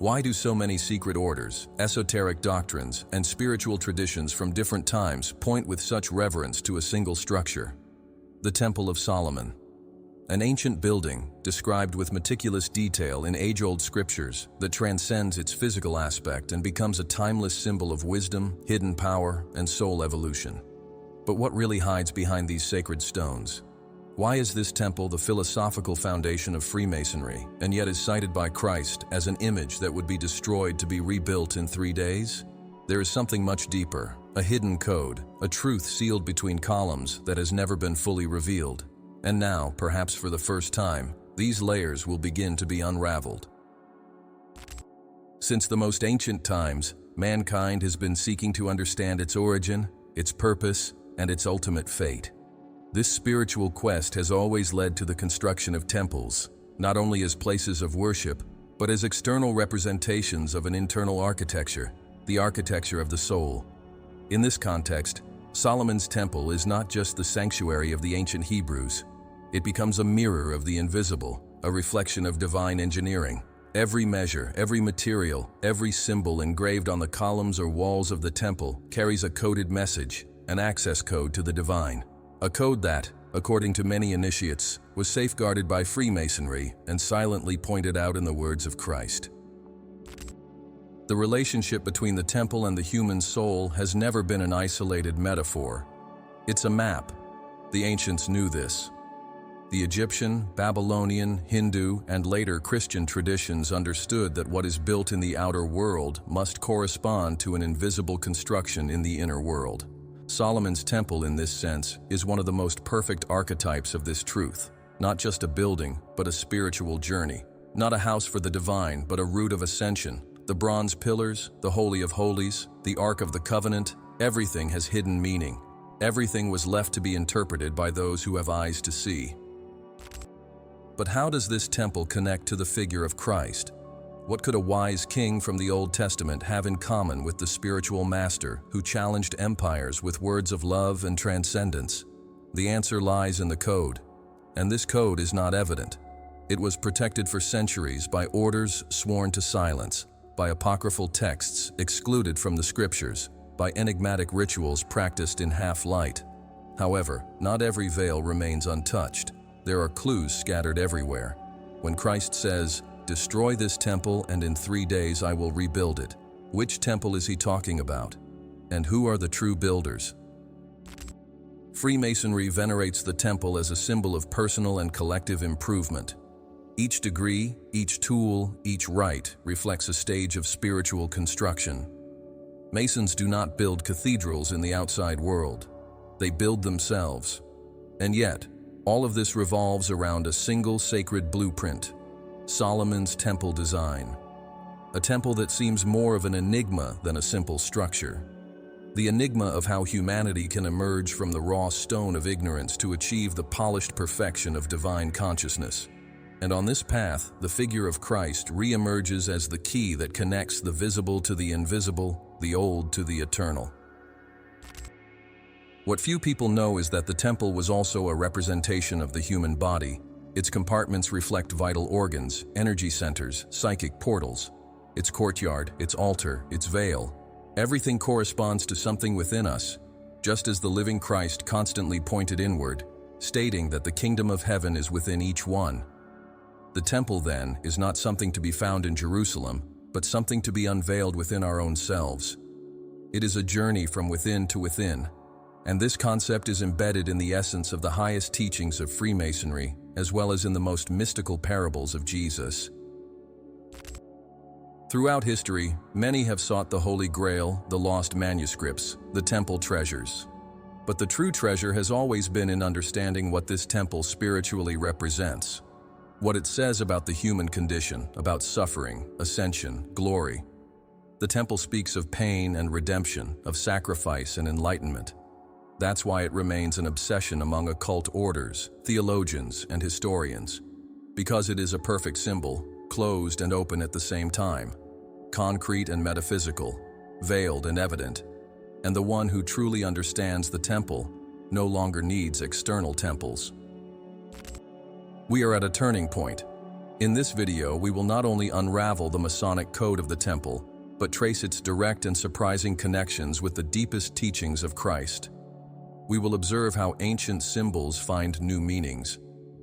Why do so many secret orders, esoteric doctrines, and spiritual traditions from different times point with such reverence to a single structure? The Temple of Solomon. An ancient building, described with meticulous detail in age-old scriptures, that transcends its physical aspect and becomes a timeless symbol of wisdom, hidden power, and soul evolution. But what really hides behind these sacred stones? Why is this temple the philosophical foundation of Freemasonry, and yet is cited by Christ as an image that would be destroyed to be rebuilt in 3 days? There is something much deeper, a hidden code, a truth sealed between columns that has never been fully revealed. And now, perhaps for the first time, these layers will begin to be unraveled. Since the most ancient times, mankind has been seeking to understand its origin, its purpose, and its ultimate fate. This spiritual quest has always led to the construction of temples, not only as places of worship, but as external representations of an internal architecture, the architecture of the soul. In this context, Solomon's temple is not just the sanctuary of the ancient Hebrews. It becomes a mirror of the invisible, a reflection of divine engineering. Every measure, every material, every symbol engraved on the columns or walls of the temple carries a coded message, an access code to the divine. A code that, according to many initiates, was safeguarded by Freemasonry and silently pointed out in the words of Christ. The relationship between the temple and the human soul has never been an isolated metaphor. It's a map. The ancients knew this. The Egyptian, Babylonian, Hindu, and later Christian traditions understood that what is built in the outer world must correspond to an invisible construction in the inner world. Solomon's temple, in this sense, is one of the most perfect archetypes of this truth. Not just a building, but a spiritual journey. Not a house for the divine, but a route of ascension. The bronze pillars, the Holy of Holies, the Ark of the Covenant, everything has hidden meaning. Everything was left to be interpreted by those who have eyes to see. But how does this temple connect to the figure of Christ? What could a wise king from the Old Testament have in common with the spiritual master who challenged empires with words of love and transcendence? The answer lies in the code. And this code is not evident. It was protected for centuries by orders sworn to silence, by apocryphal texts excluded from the scriptures, by enigmatic rituals practiced in half-light. However, not every veil remains untouched. There are clues scattered everywhere. When Christ says, "Destroy this temple and in 3 days I will rebuild it," which temple is he talking about? And who are the true builders? Freemasonry venerates the temple as a symbol of personal and collective improvement. Each degree, each tool, each rite reflects a stage of spiritual construction. Masons do not build cathedrals in the outside world. They build themselves. And yet, all of this revolves around a single sacred blueprint, Solomon's temple design. A temple that seems more of an enigma than a simple structure. The enigma of how humanity can emerge from the raw stone of ignorance to achieve the polished perfection of divine consciousness. And on this path, the figure of Christ re-emerges as the key that connects the visible to the invisible, the old to the eternal. What few people know is that the temple was also a representation of the human body. Its compartments reflect vital organs, energy centers, psychic portals. Its courtyard, its altar, its veil. Everything corresponds to something within us, just as the living Christ constantly pointed inward, stating that the kingdom of heaven is within each one. The temple, then, is not something to be found in Jerusalem, but something to be unveiled within our own selves. It is a journey from within to within, and this concept is embedded in the essence of the highest teachings of Freemasonry, as well as in the most mystical parables of Jesus. Throughout history, many have sought the Holy Grail, the lost manuscripts, the temple treasures. But the true treasure has always been in understanding what this temple spiritually represents. What it says about the human condition, about suffering, ascension, glory. The temple speaks of pain and redemption, of sacrifice and enlightenment. That's why it remains an obsession among occult orders, theologians, and historians. Because it is a perfect symbol, closed and open at the same time, concrete and metaphysical, veiled and evident. And the one who truly understands the temple no longer needs external temples. We are at a turning point. In this video, we will not only unravel the Masonic code of the temple, but trace its direct and surprising connections with the deepest teachings of Christ. We will observe how ancient symbols find new meanings,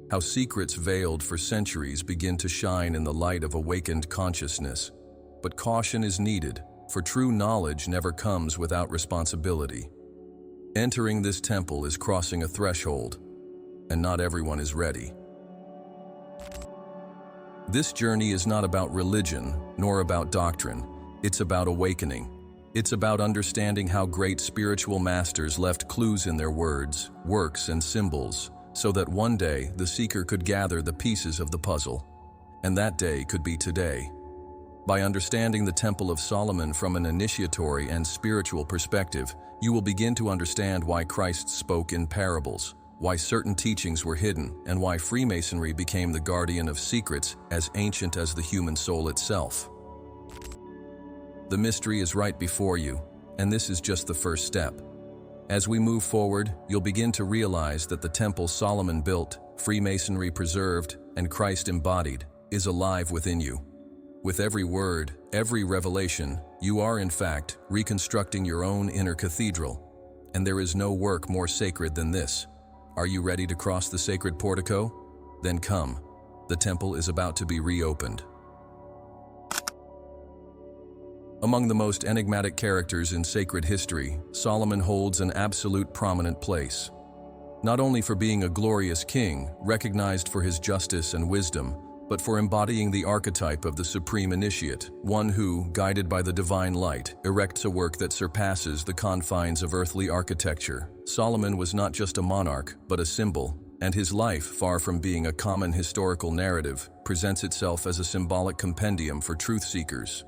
how secrets veiled for centuries begin to shine in the light of awakened consciousness. But caution is needed, for true knowledge never comes without responsibility. Entering this temple is crossing a threshold, and not everyone is ready. This journey is not about religion, nor about doctrine. It's about awakening. It's about understanding how great spiritual masters left clues in their words, works, and symbols, so that one day the seeker could gather the pieces of the puzzle. And that day could be today. By understanding the Temple of Solomon from an initiatory and spiritual perspective, you will begin to understand why Christ spoke in parables, why certain teachings were hidden, and why Freemasonry became the guardian of secrets as ancient as the human soul itself. The mystery is right before you, and this is just the first step. As we move forward, you'll begin to realize that the temple Solomon built, Freemasonry preserved, and Christ embodied, is alive within you. With every word, every revelation, you are in fact reconstructing your own inner cathedral. And there is no work more sacred than this. Are you ready to cross the sacred portico? Then come. The temple is about to be reopened. Among the most enigmatic characters in sacred history, Solomon holds an absolute prominent place. Not only for being a glorious king, recognized for his justice and wisdom, but for embodying the archetype of the supreme initiate, one who, guided by the divine light, erects a work that surpasses the confines of earthly architecture. Solomon was not just a monarch, but a symbol, and his life, far from being a common historical narrative, presents itself as a symbolic compendium for truth seekers.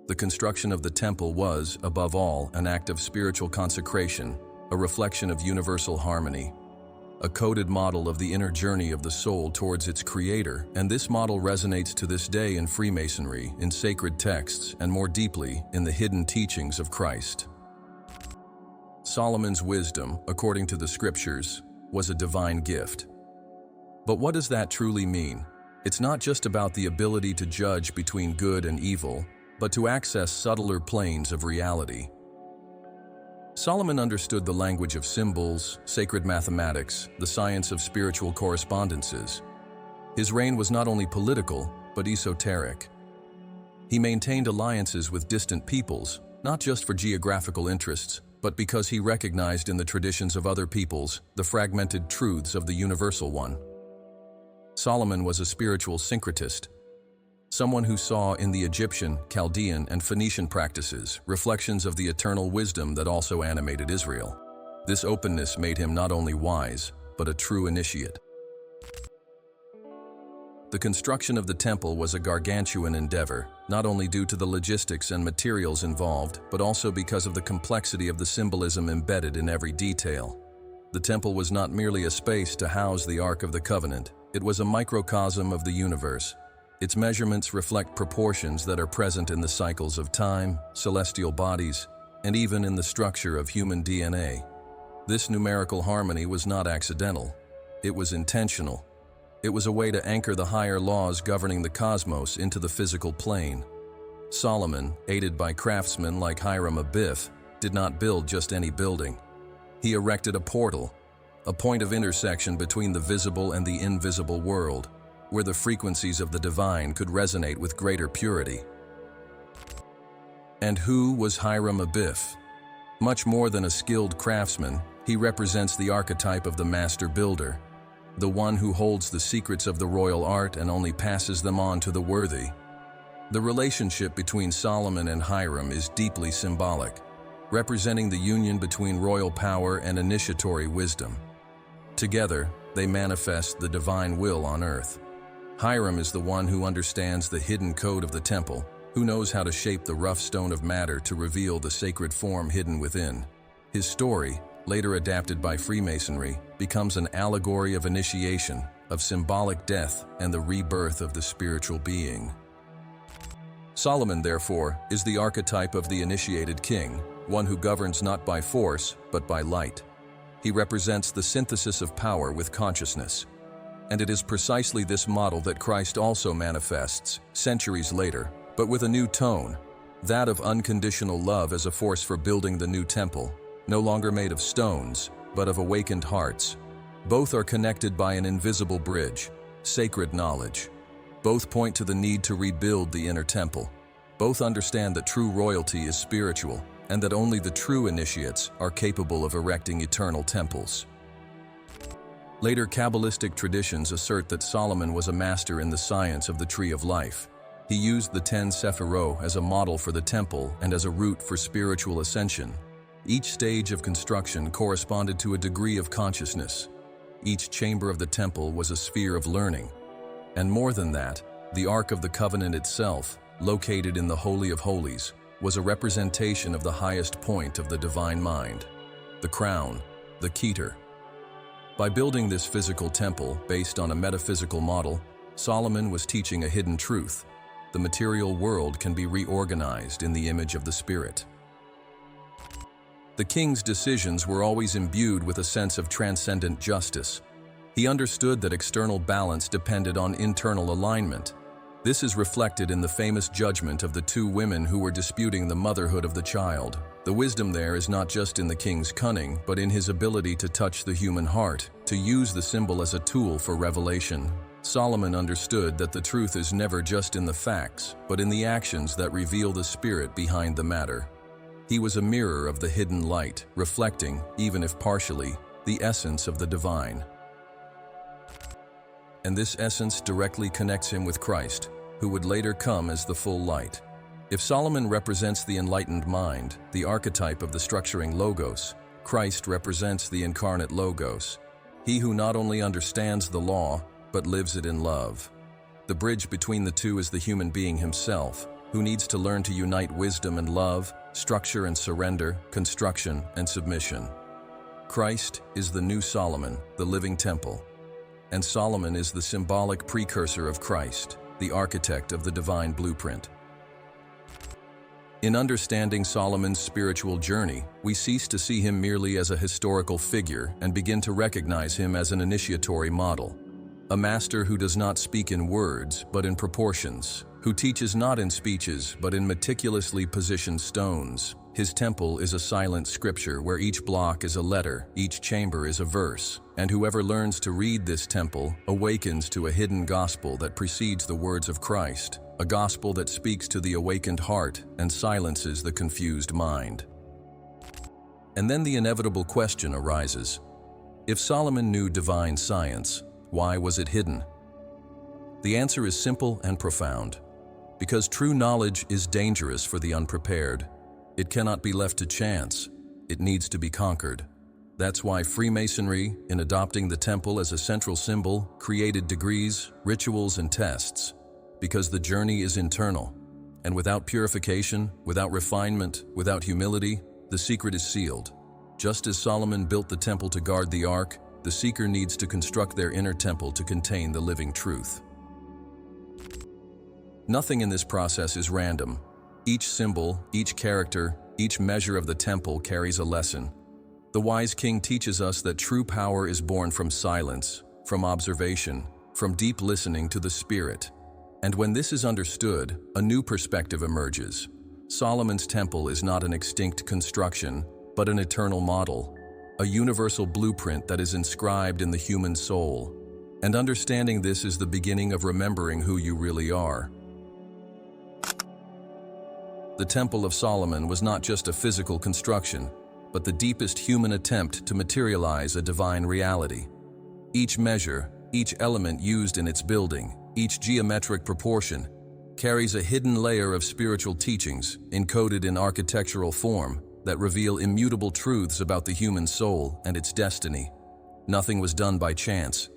The construction of the temple was, above all, an act of spiritual consecration, a reflection of universal harmony, a coded model of the inner journey of the soul towards its creator, and this model resonates to this day in Freemasonry, in sacred texts, and more deeply, in the hidden teachings of Christ. Solomon's wisdom, according to the scriptures, was a divine gift. But what does that truly mean? It's not just about the ability to judge between good and evil, but to access subtler planes of reality. Solomon understood the language of symbols, sacred mathematics, the science of spiritual correspondences. His reign was not only political, but esoteric. He maintained alliances with distant peoples, not just for geographical interests, but because he recognized in the traditions of other peoples the fragmented truths of the universal one. Solomon was a spiritual syncretist, someone who saw in the Egyptian, Chaldean, and Phoenician practices reflections of the eternal wisdom that also animated Israel. This openness made him not only wise, but a true initiate. The construction of the temple was a gargantuan endeavor, not only due to the logistics and materials involved, but also because of the complexity of the symbolism embedded in every detail. The temple was not merely a space to house the Ark of the Covenant, it was a microcosm of the universe. Its measurements reflect proportions that are present in the cycles of time, celestial bodies, and even in the structure of human DNA. This numerical harmony was not accidental. It was intentional. It was a way to anchor the higher laws governing the cosmos into the physical plane. Solomon, aided by craftsmen like Hiram Abiff, did not build just any building. He erected a portal, a point of intersection between the visible and the invisible world, where the frequencies of the divine could resonate with greater purity. And who was Hiram Abiff? Much more than a skilled craftsman, he represents the archetype of the master builder, the one who holds the secrets of the royal art and only passes them on to the worthy. The relationship between Solomon and Hiram is deeply symbolic, representing the union between royal power and initiatory wisdom. Together, they manifest the divine will on earth. Hiram is the one who understands the hidden code of the temple, who knows how to shape the rough stone of matter to reveal the sacred form hidden within. His story, later adapted by Freemasonry, becomes an allegory of initiation, of symbolic death, and the rebirth of the spiritual being. Solomon, therefore, is the archetype of the initiated king, one who governs not by force, but by light. He represents the synthesis of power with consciousness. And it is precisely this model that Christ also manifests, centuries later, but with a new tone, that of unconditional love as a force for building the new temple, no longer made of stones, but of awakened hearts. Both are connected by an invisible bridge, sacred knowledge. Both point to the need to rebuild the inner temple. Both understand that true royalty is spiritual, and that only the true initiates are capable of erecting eternal temples. Later Kabbalistic traditions assert that Solomon was a master in the science of the tree of life. He used the 10 Sephirot as a model for the temple and as a route for spiritual ascension. Each stage of construction corresponded to a degree of consciousness. Each chamber of the temple was a sphere of learning. And more than that, the Ark of the Covenant itself, located in the Holy of Holies, was a representation of the highest point of the divine mind, the crown, the Keter. By building this physical temple based on a metaphysical model, Solomon was teaching a hidden truth. The material world can be reorganized in the image of the Spirit. The king's decisions were always imbued with a sense of transcendent justice. He understood that external balance depended on internal alignment. This is reflected in the famous judgment of the two women who were disputing the motherhood of the child. The wisdom there is not just in the king's cunning, but in his ability to touch the human heart, to use the symbol as a tool for revelation. Solomon understood that the truth is never just in the facts, but in the actions that reveal the spirit behind the matter. He was a mirror of the hidden light, reflecting, even if partially, the essence of the divine. And this essence directly connects him with Christ, who would later come as the full light. If Solomon represents the enlightened mind, the archetype of the structuring Logos, Christ represents the incarnate Logos, he who not only understands the law, but lives it in love. The bridge between the two is the human being himself, who needs to learn to unite wisdom and love, structure and surrender, construction and submission. Christ is the new Solomon, the living temple, and Solomon is the symbolic precursor of Christ, the architect of the divine blueprint. In understanding Solomon's spiritual journey, we cease to see him merely as a historical figure and begin to recognize him as an initiatory model. A master who does not speak in words, but in proportions, who teaches not in speeches, but in meticulously positioned stones. His temple is a silent scripture where each block is a letter, each chamber is a verse, and whoever learns to read this temple awakens to a hidden gospel that precedes the words of Christ, a gospel that speaks to the awakened heart and silences the confused mind. And then the inevitable question arises. If Solomon knew divine science, why was it hidden? The answer is simple and profound. Because true knowledge is dangerous for the unprepared. It cannot be left to chance. It needs to be conquered. That's why Freemasonry, in adopting the temple as a central symbol, created degrees, rituals, and tests. Because the journey is internal. And without purification, without refinement, without humility, the secret is sealed. Just as Solomon built the temple to guard the ark, the seeker needs to construct their inner temple to contain the living truth. Nothing in this process is random. Each symbol, each character, each measure of the temple carries a lesson. The wise king teaches us that true power is born from silence, from observation, from deep listening to the spirit. And when this is understood, a new perspective emerges. Solomon's temple is not an extinct construction, but an eternal model, a universal blueprint that is inscribed in the human soul. And understanding this is the beginning of remembering who you really are. The Temple of Solomon was not just a physical construction, but the deepest human attempt to materialize a divine reality. Each measure, each element used in its building, each geometric proportion, carries a hidden layer of spiritual teachings encoded in architectural form that reveal immutable truths about the human soul and its destiny. Nothing was done by chance.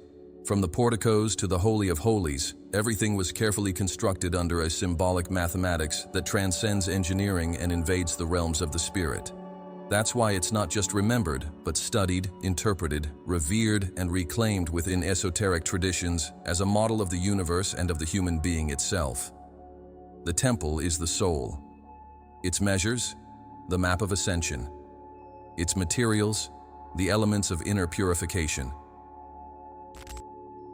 From the porticos to the Holy of Holies, everything was carefully constructed under a symbolic mathematics that transcends engineering and invades the realms of the spirit. That's why it's not just remembered, but studied, interpreted, revered, and reclaimed within esoteric traditions as a model of the universe and of the human being itself. The temple is the soul. Its measures, the map of ascension. Its materials, the elements of inner purification.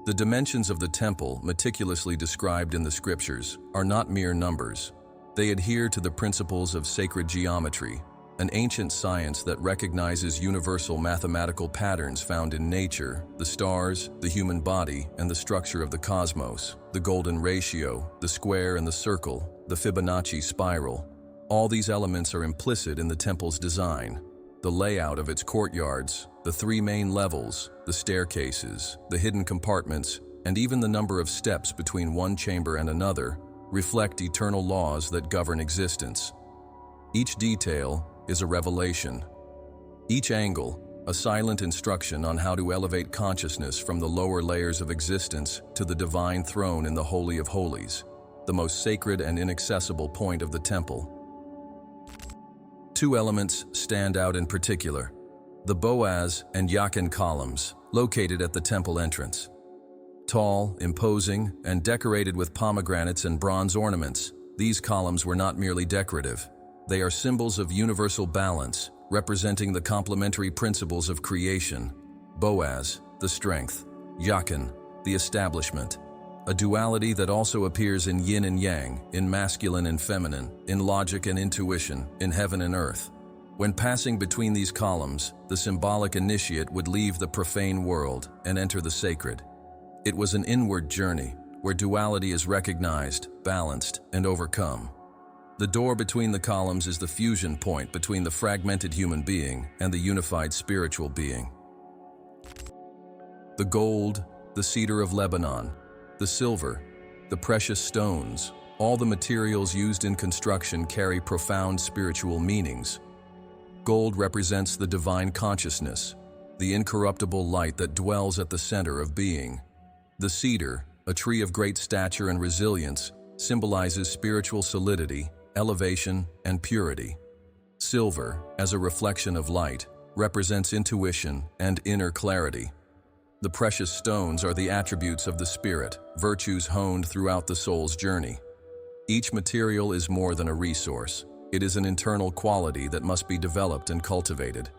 The dimensions of the temple, meticulously described in the scriptures, are not mere numbers. They adhere to the principles of sacred geometry, an ancient science that recognizes universal mathematical patterns found in nature, the stars, the human body, and the structure of the cosmos, the golden ratio, the square and the circle, the Fibonacci spiral. All these elements are implicit in the temple's design. The layout of its courtyards, the three main levels, the staircases, the hidden compartments, and even the number of steps between one chamber and another reflect eternal laws that govern existence. Each detail is a revelation. Each angle, a silent instruction on how to elevate consciousness from the lower layers of existence to the divine throne in the Holy of Holies, the most sacred and inaccessible point of the temple. Two elements stand out in particular: the Boaz and Jachin columns, located at the temple entrance. Tall, imposing, and decorated with pomegranates and bronze ornaments, these columns were not merely decorative. They are symbols of universal balance, representing the complementary principles of creation. Boaz, the strength; Jachin, the establishment. A duality that also appears in yin and yang, in masculine and feminine, in logic and intuition, in heaven and earth. When passing between these columns, the symbolic initiate would leave the profane world and enter the sacred. It was an inward journey, where duality is recognized, balanced, and overcome. The door between the columns is the fusion point between the fragmented human being and the unified spiritual being. The gold, the cedar of Lebanon, the silver, the precious stones, all the materials used in construction carry profound spiritual meanings. Gold represents the divine consciousness, the incorruptible light that dwells at the center of being. The cedar, a tree of great stature and resilience, symbolizes spiritual solidity, elevation, and purity. Silver, as a reflection of light, represents intuition and inner clarity. The precious stones are the attributes of the spirit, virtues honed throughout the soul's journey. Each material is more than a resource. It is an internal quality that must be developed and cultivated.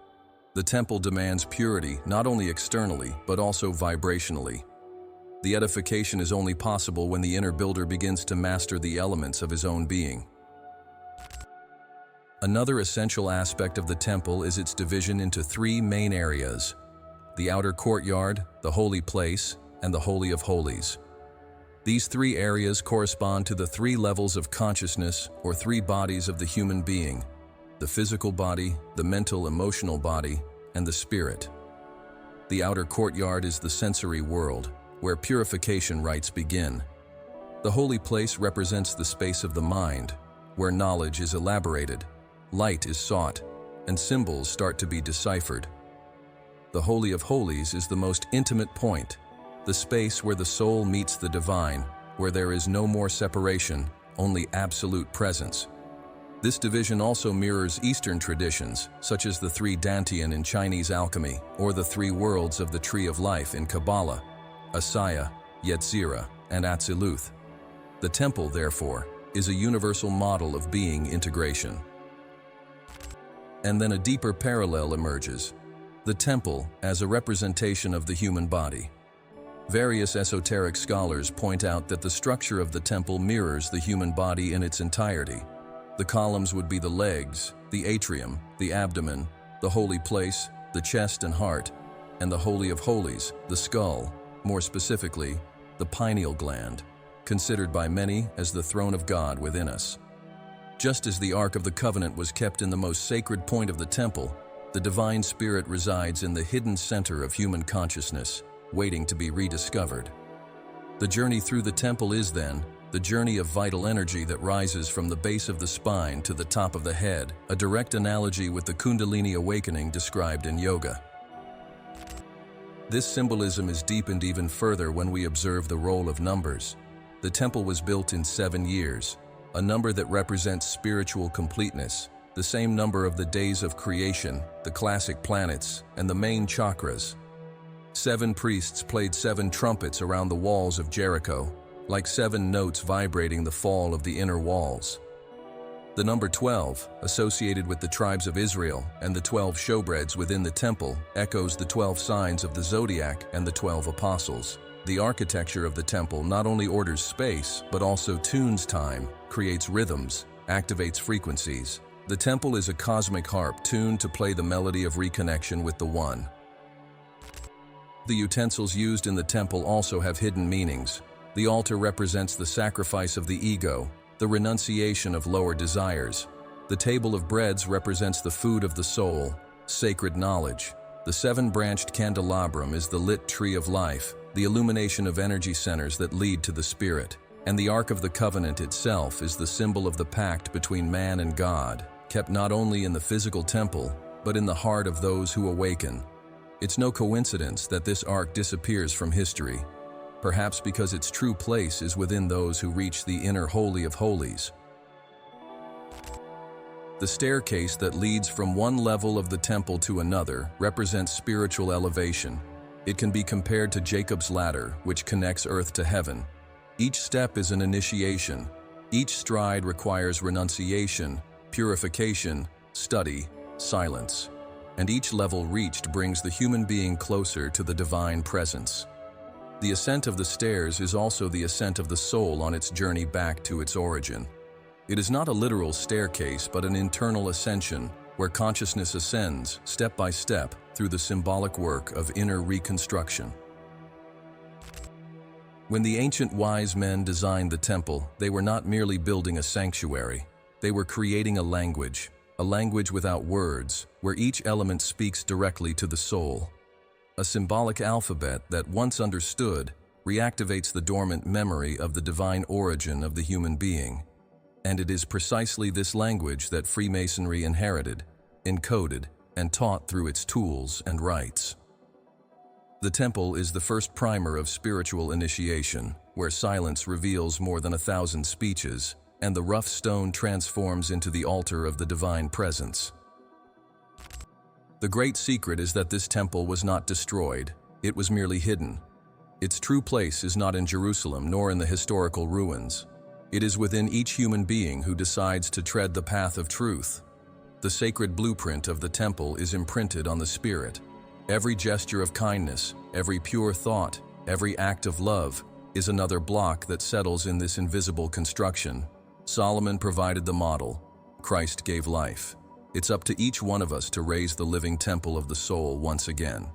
The temple demands purity not only externally, but also vibrationally. The edification is only possible when the inner builder begins to master the elements of his own being. Another essential aspect of the temple is its division into three main areas: the outer courtyard, the holy place, and the Holy of Holies. These three areas correspond to the three levels of consciousness, or three bodies of the human being: the physical body, the mental, emotional body, and the spirit. The outer courtyard is the sensory world, where purification rites begin. The holy place represents the space of the mind, where knowledge is elaborated, light is sought, and symbols start to be deciphered. The Holy of Holies is the most intimate point, the space where the soul meets the divine, where there is no more separation, only absolute presence. This division also mirrors Eastern traditions, such as the three Dantian in Chinese alchemy, or the three worlds of the Tree of Life in Kabbalah: Asaya, Yetzirah, and Atziluth. The temple, therefore, is a universal model of being integration. And then a deeper parallel emerges: the temple as a representation of the human body. Various esoteric scholars point out that the structure of the temple mirrors the human body in its entirety. The columns would be the legs, the atrium, the abdomen, the holy place, the chest and heart, and the Holy of Holies, the skull, more specifically, the pineal gland, considered by many as the throne of God within us. Just as the Ark of the Covenant was kept in the most sacred point of the temple, the divine spirit resides in the hidden center of human consciousness, waiting to be rediscovered. The journey through the temple is, then, the journey of vital energy that rises from the base of the spine to the top of the head, a direct analogy with the Kundalini awakening described in yoga. This symbolism is deepened even further when we observe the role of numbers. The temple was built in 7 years, a number that represents spiritual completeness, the same number of the days of creation, the classic planets, and the main chakras. 7 priests played 7 trumpets around the walls of Jericho, like 7 notes vibrating the fall of the inner walls. The number 12, associated with the tribes of Israel and the 12 showbreads within the temple, echoes the 12 signs of the zodiac and the 12 apostles. The architecture of the temple not only orders space, but also tunes time, creates rhythms, activates frequencies. The temple is a cosmic harp tuned to play the melody of reconnection with the One. The utensils used in the temple also have hidden meanings. The altar represents the sacrifice of the ego, the renunciation of lower desires. The table of breads represents the food of the soul, sacred knowledge. The seven-branched candelabrum is the lit tree of life, the illumination of energy centers that lead to the spirit. And the Ark of the Covenant itself is the symbol of the pact between man and God, kept not only in the physical temple, but in the heart of those who awaken. It's no coincidence that this ark disappears from history, perhaps because its true place is within those who reach the inner Holy of Holies. The staircase that leads from one level of the temple to another represents spiritual elevation. It can be compared to Jacob's ladder, which connects earth to heaven. Each step is an initiation. Each stride requires renunciation, purification, study, silence. And each level reached brings the human being closer to the divine presence. The ascent of the stairs is also the ascent of the soul on its journey back to its origin. It is not a literal staircase, but an internal ascension, where consciousness ascends, step by step, through the symbolic work of inner reconstruction. When the ancient wise men designed the temple, they were not merely building a sanctuary. They were creating a language without words, where each element speaks directly to the soul. A symbolic alphabet that, once understood, reactivates the dormant memory of the divine origin of the human being. And it is precisely this language that Freemasonry inherited, encoded, and taught through its tools and rites. The temple is the first primer of spiritual initiation, where silence reveals more than 1,000 speeches, and the rough stone transforms into the altar of the divine presence. The great secret is that this temple was not destroyed, it was merely hidden. Its true place is not in Jerusalem nor in the historical ruins. It is within each human being who decides to tread the path of truth. The sacred blueprint of the temple is imprinted on the spirit. Every gesture of kindness, every pure thought, every act of love is another block that settles in this invisible construction. Solomon provided the model. Christ gave life. It's up to each one of us to raise the living temple of the soul once again.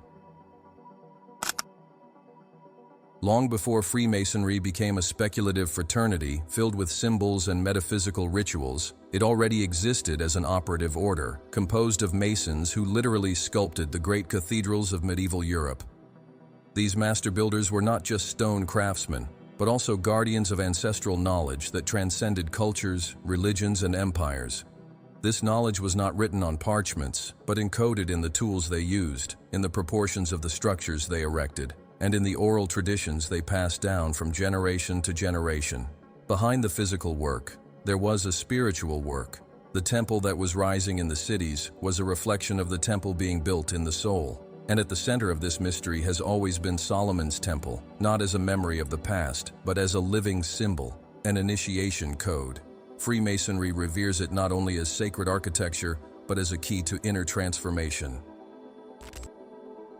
Long before Freemasonry became a speculative fraternity filled with symbols and metaphysical rituals, it already existed as an operative order, composed of Masons who literally sculpted the great cathedrals of medieval Europe. These master builders were not just stone craftsmen, but also guardians of ancestral knowledge that transcended cultures, religions, and empires. This knowledge was not written on parchments, but encoded in the tools they used, in the proportions of the structures they erected, and in the oral traditions they passed down from generation to generation. Behind the physical work, there was a spiritual work. The temple that was rising in the cities was a reflection of the temple being built in the soul. And at the center of this mystery has always been Solomon's temple, not as a memory of the past, but as a living symbol, an initiation code. Freemasonry reveres it not only as sacred architecture, but as a key to inner transformation.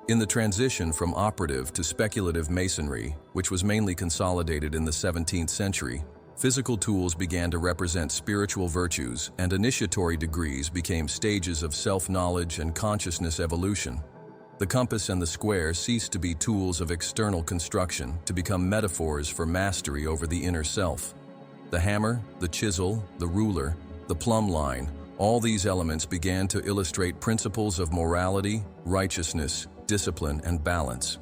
In the transition from operative to speculative masonry, which was mainly consolidated in the 17th century, physical tools began to represent spiritual virtues, and initiatory degrees became stages of self-knowledge and consciousness evolution. The compass and the square ceased to be tools of external construction to become metaphors for mastery over the inner self. The hammer, the chisel, the ruler, the plumb line, all these elements began to illustrate principles of morality, righteousness, discipline, and balance.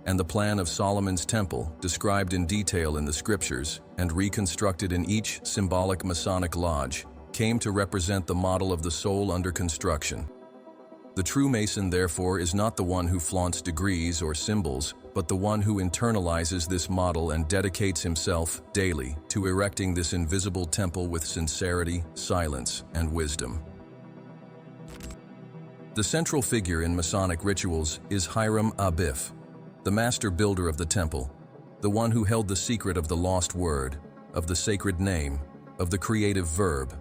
And the plan of Solomon's temple, described in detail in the scriptures and reconstructed in each symbolic Masonic lodge, came to represent the model of the soul under construction. The true Mason, therefore, is not the one who flaunts degrees or symbols, but the one who internalizes this model and dedicates himself daily to erecting this invisible temple with sincerity, silence, and wisdom. The central figure in Masonic rituals is Hiram Abiff, the master builder of the temple, the one who held the secret of the lost word, of the sacred name, of the creative verb.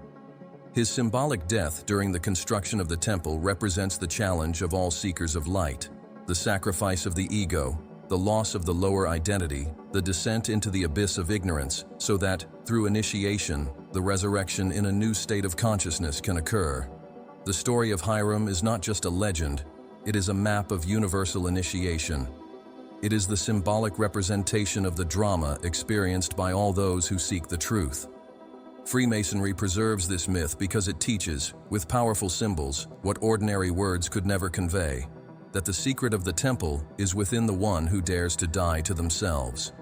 His symbolic death during the construction of the temple represents the challenge of all seekers of light, the sacrifice of the ego, the loss of the lower identity, the descent into the abyss of ignorance, so that, through initiation, the resurrection in a new state of consciousness can occur. The story of Hiram is not just a legend, it is a map of universal initiation. It is the symbolic representation of the drama experienced by all those who seek the truth. Freemasonry preserves this myth because it teaches, with powerful symbols, what ordinary words could never convey, that the secret of the temple is within the one who dares to die to themselves.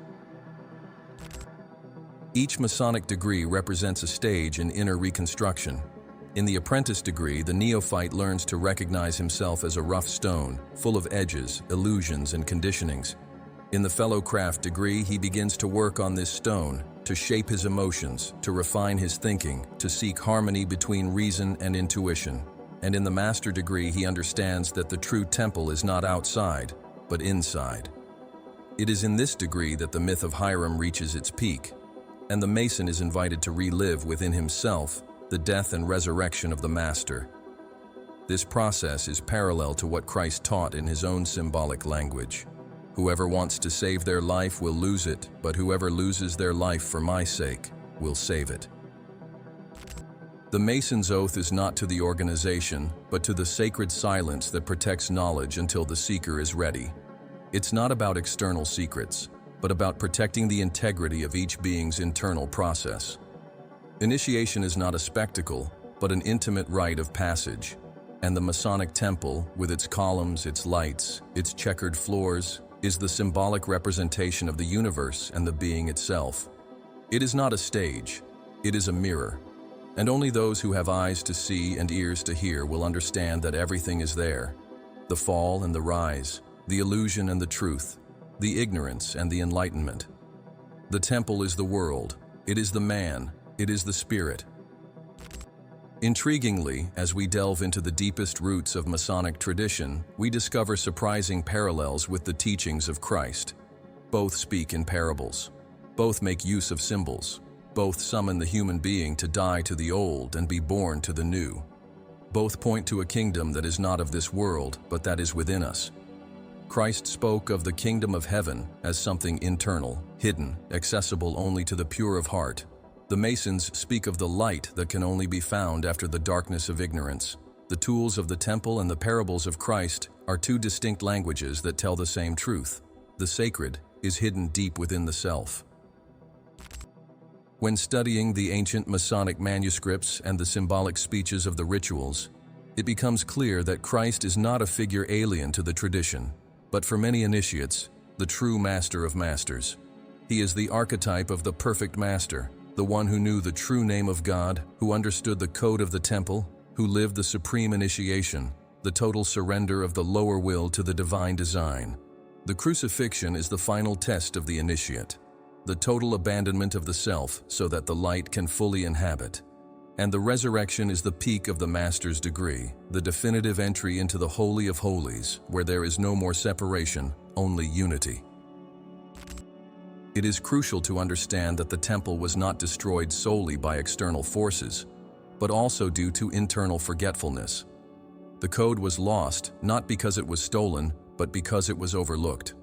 Each Masonic degree represents a stage in inner reconstruction. In the apprentice degree, the neophyte learns to recognize himself as a rough stone, full of edges, illusions, and conditionings. In the fellow craft degree, he begins to work on this stone, to shape his emotions, to refine his thinking, to seek harmony between reason and intuition. And in the master degree, he understands that the true temple is not outside, but inside. It is in this degree that the myth of Hiram reaches its peak, and the Mason is invited to relive within himself the death and resurrection of the master. This process is parallel to what Christ taught in his own symbolic language. Whoever wants to save their life will lose it, but whoever loses their life for my sake will save it. The Mason's oath is not to the organization, but to the sacred silence that protects knowledge until the seeker is ready. It's not about external secrets, but about protecting the integrity of each being's internal process. Initiation is not a spectacle, but an intimate rite of passage. And the Masonic temple, with its columns, its lights, its checkered floors, is the symbolic representation of the universe and the being itself. It is not a stage, it is a mirror. And only those who have eyes to see and ears to hear will understand that everything is there. The fall and the rise, the illusion and the truth, the ignorance and the enlightenment. The temple is the world, it is the man, it is the spirit. Intriguingly, as we delve into the deepest roots of Masonic tradition, we discover surprising parallels with the teachings of Christ. Both speak in parables. Both make use of symbols. Both summon the human being to die to the old and be born to the new. Both point to a kingdom that is not of this world, but that is within us. Christ spoke of the kingdom of heaven as something internal, hidden, accessible only to the pure of heart. The Masons speak of the light that can only be found after the darkness of ignorance. The tools of the temple and the parables of Christ are two distinct languages that tell the same truth. The sacred is hidden deep within the self. When studying the ancient Masonic manuscripts and the symbolic speeches of the rituals, it becomes clear that Christ is not a figure alien to the tradition, but for many initiates, the true master of masters. He is the archetype of the perfect master, the one who knew the true name of God, who understood the code of the temple, who lived the supreme initiation, the total surrender of the lower will to the divine design. The crucifixion is the final test of the initiate, the total abandonment of the self so that the light can fully inhabit. And the resurrection is the peak of the master's degree, the definitive entry into the Holy of Holies, where there is no more separation, only unity. It is crucial to understand that the temple was not destroyed solely by external forces, but also due to internal forgetfulness. The code was lost, not because it was stolen, but because it was overlooked.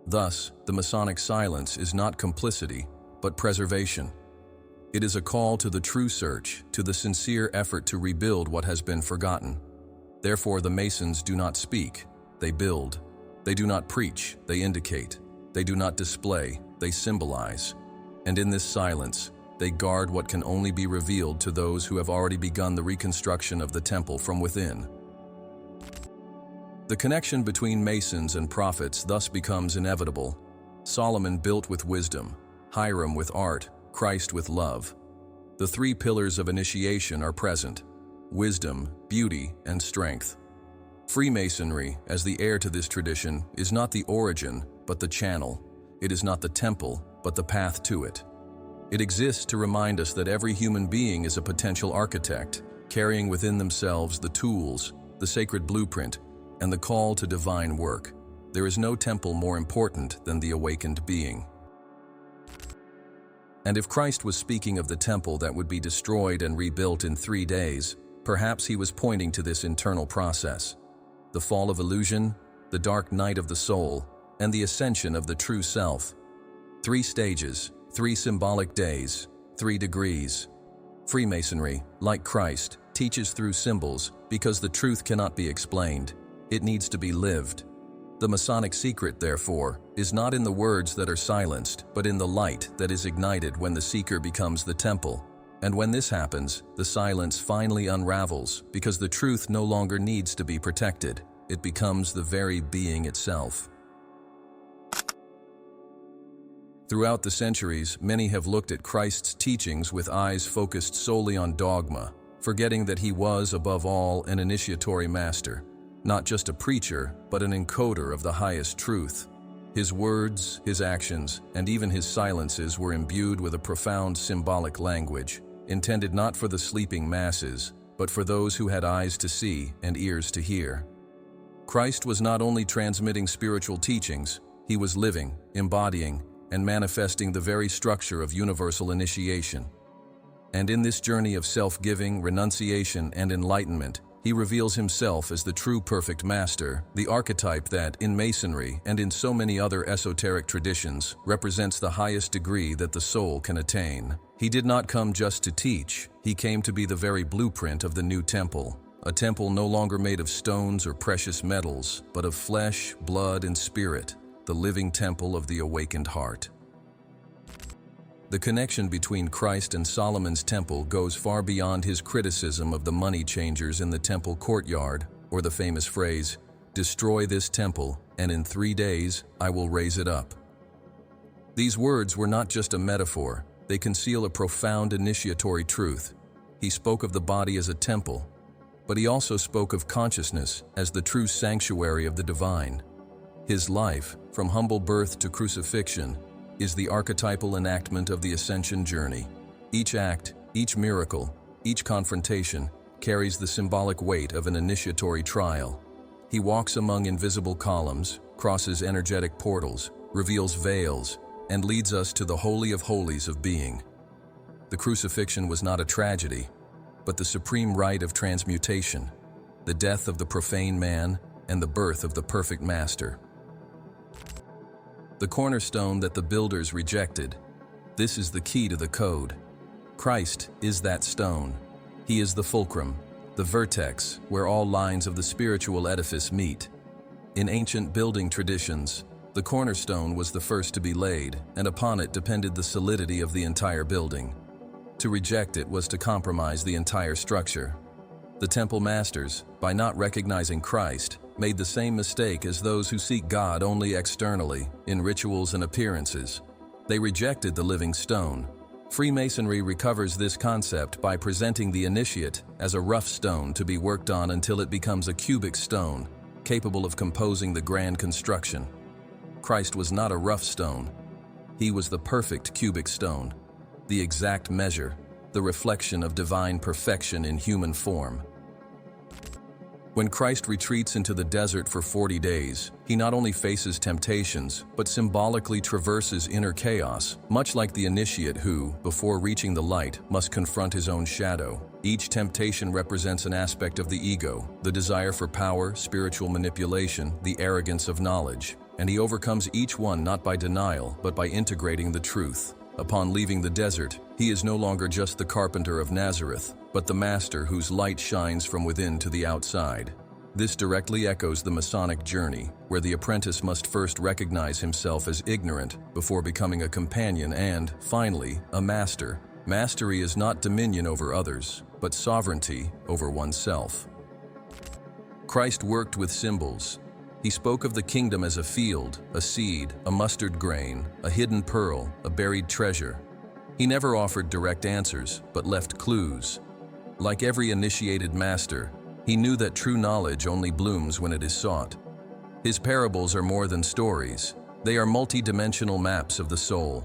Thus, the Masonic silence is not complicity, but preservation. It is a call to the true search, to the sincere effort to rebuild what has been forgotten. Therefore, the Masons do not speak, they build. They do not preach, they indicate. They do not display, they symbolize. And in this silence, they guard what can only be revealed to those who have already begun the reconstruction of the temple from within. The connection between Masons and prophets thus becomes inevitable. Solomon built with wisdom, Hiram with art, Christ with love. The three pillars of initiation are present: wisdom, beauty, and strength. Freemasonry, as the heir to this tradition, is not the origin, but the channel. It is not the temple, but the path to it. It exists to remind us that every human being is a potential architect, carrying within themselves the tools, the sacred blueprint, and the call to divine work. There is no temple more important than the awakened being. And if Christ was speaking of the temple that would be destroyed and rebuilt in 3 days, perhaps he was pointing to this internal process. The fall of illusion, the dark night of the soul, and the ascension of the true self. 3 stages, 3 symbolic days, 3 degrees. Freemasonry, like Christ, teaches through symbols because the truth cannot be explained. It needs to be lived. The Masonic secret, therefore, is not in the words that are silenced, but in the light that is ignited when the seeker becomes the temple. And when this happens, the silence finally unravels because the truth no longer needs to be protected. It becomes the very being itself. Throughout the centuries, many have looked at Christ's teachings with eyes focused solely on dogma, forgetting that he was, above all, an initiatory master, not just a preacher, but an encoder of the highest truth. His words, his actions, and even his silences were imbued with a profound symbolic language, intended not for the sleeping masses, but for those who had eyes to see and ears to hear. Christ was not only transmitting spiritual teachings, he was living, embodying, and manifesting the very structure of universal initiation. And in this journey of self-giving, renunciation, and enlightenment, he reveals himself as the true perfect master, the archetype that, in Masonry and in so many other esoteric traditions, represents the highest degree that the soul can attain. He did not come just to teach, he came to be the very blueprint of the new temple, a temple no longer made of stones or precious metals, but of flesh, blood, and spirit, the living temple of the awakened heart. The connection between Christ and Solomon's temple goes far beyond his criticism of the money changers in the temple courtyard, or the famous phrase, "Destroy this temple, and in 3 days I will raise it up." These words were not just a metaphor, they conceal a profound initiatory truth. He spoke of the body as a temple, but he also spoke of consciousness as the true sanctuary of the divine. His life, from humble birth to crucifixion, is the archetypal enactment of the ascension journey. Each act, each miracle, each confrontation carries the symbolic weight of an initiatory trial. He walks among invisible columns, crosses energetic portals, reveals veils, and leads us to the Holy of Holies of being. The crucifixion was not a tragedy, but the supreme rite of transmutation, the death of the profane man and the birth of the perfect master. The cornerstone that the builders rejected. This is the key to the code. Christ is that stone. He is the fulcrum, the vertex where all lines of the spiritual edifice meet. In ancient building traditions, the cornerstone was the first to be laid, and upon it depended the solidity of the entire building. To reject it was to compromise the entire structure. The temple masters, by not recognizing Christ, made the same mistake as those who seek God only externally, in rituals and appearances. They rejected the living stone. Freemasonry recovers this concept by presenting the initiate as a rough stone to be worked on until it becomes a cubic stone, capable of composing the grand construction. Christ was not a rough stone. He was the perfect cubic stone, the exact measure, the reflection of divine perfection in human form. When Christ retreats into the desert for 40 days, he not only faces temptations, but symbolically traverses inner chaos, much like the initiate who, before reaching the light, must confront his own shadow. Each temptation represents an aspect of the ego, the desire for power, spiritual manipulation, the arrogance of knowledge, and he overcomes each one not by denial, but by integrating the truth. Upon leaving the desert, he is no longer just the carpenter of Nazareth, but the master whose light shines from within to the outside. This directly echoes the Masonic journey, where the apprentice must first recognize himself as ignorant before becoming a companion and, finally, a master. Mastery is not dominion over others, but sovereignty over oneself. Christ worked with symbols. He spoke of the kingdom as a field, a seed, a mustard grain, a hidden pearl, a buried treasure. He never offered direct answers, but left clues. Like every initiated master, he knew that true knowledge only blooms when it is sought. His parables are more than stories. They are multi-dimensional maps of the soul.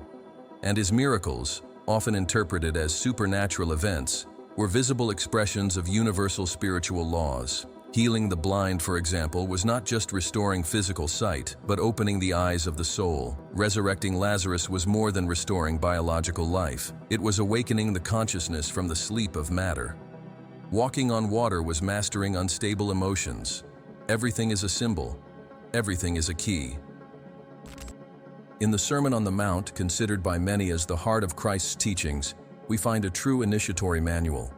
And his miracles, often interpreted as supernatural events, were visible expressions of universal spiritual laws. Healing the blind, for example, was not just restoring physical sight, but opening the eyes of the soul. Resurrecting Lazarus was more than restoring biological life. It was awakening the consciousness from the sleep of matter. Walking on water was mastering unstable emotions. Everything is a symbol. Everything is a key. In the Sermon on the Mount, considered by many as the heart of Christ's teachings, we find a true initiatory manual.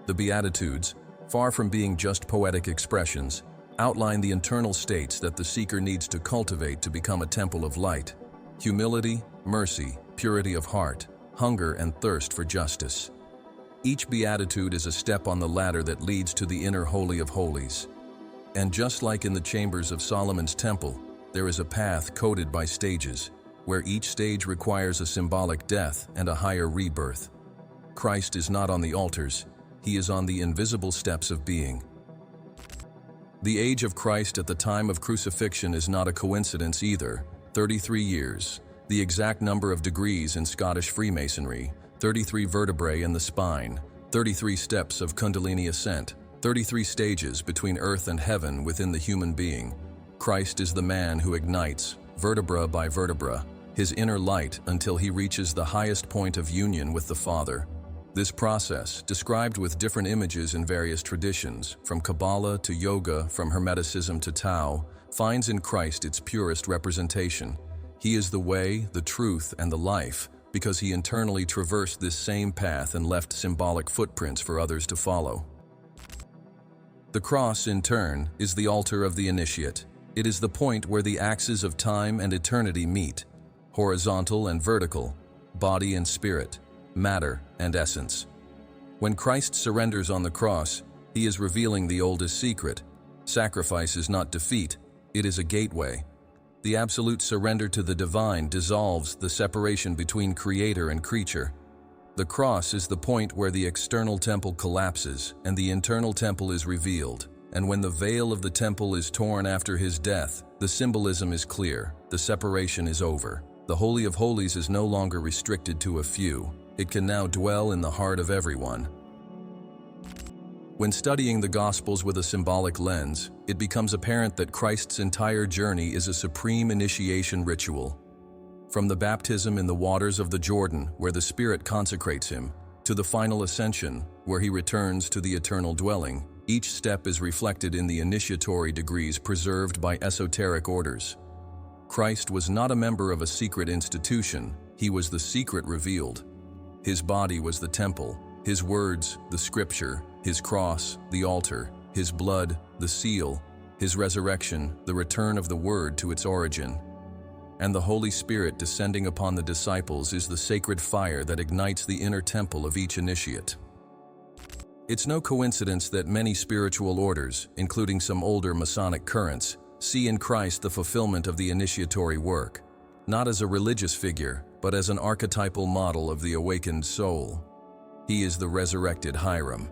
The Beatitudes, far from being just poetic expressions, outline the internal states that the seeker needs to cultivate to become a temple of light: humility, mercy, purity of heart, hunger and thirst for justice. Each beatitude is a step on the ladder that leads to the inner Holy of Holies. And just like in the chambers of Solomon's temple, there is a path coded by stages, where each stage requires a symbolic death and a higher rebirth. Christ is not on the altars, he is on the invisible steps of being. The age of Christ at the time of crucifixion is not a coincidence either: 33 years, the exact number of degrees in Scottish Freemasonry, 33 vertebrae in the spine, 33 steps of Kundalini ascent, 33 stages between earth and heaven within the human being. Christ is the man who ignites, vertebra by vertebra, his inner light until he reaches the highest point of union with the Father. This process, described with different images in various traditions, from Kabbalah to Yoga, from Hermeticism to Tao, finds in Christ its purest representation. He is the way, the truth, and the life, because he internally traversed this same path and left symbolic footprints for others to follow. The cross, in turn, is the altar of the initiate. It is the point where the axes of time and eternity meet, horizontal and vertical, body and spirit, matter and essence. When Christ surrenders on the cross, he is revealing the oldest secret. Sacrifice is not defeat, it is a gateway. The absolute surrender to the divine dissolves the separation between creator and creature. The cross is the point where the external temple collapses and the internal temple is revealed. And when the veil of the temple is torn after his death, the symbolism is clear, the separation is over. The Holy of Holies is no longer restricted to a few. It can now dwell in the heart of everyone. When studying the Gospels with a symbolic lens, it becomes apparent that Christ's entire journey is a supreme initiation ritual. From the baptism in the waters of the Jordan, where the Spirit consecrates him, to the final ascension, where he returns to the eternal dwelling, each step is reflected in the initiatory degrees preserved by esoteric orders. Christ was not a member of a secret institution, he was the secret revealed. His body was the temple, his words, the scripture, his cross, the altar, his blood, the seal, his resurrection, the return of the word to its origin. And the Holy Spirit descending upon the disciples is the sacred fire that ignites the inner temple of each initiate. It's no coincidence that many spiritual orders, including some older Masonic currents, see in Christ the fulfillment of the initiatory work, not as a religious figure, but as an archetypal model of the awakened soul. He is the resurrected Hiram,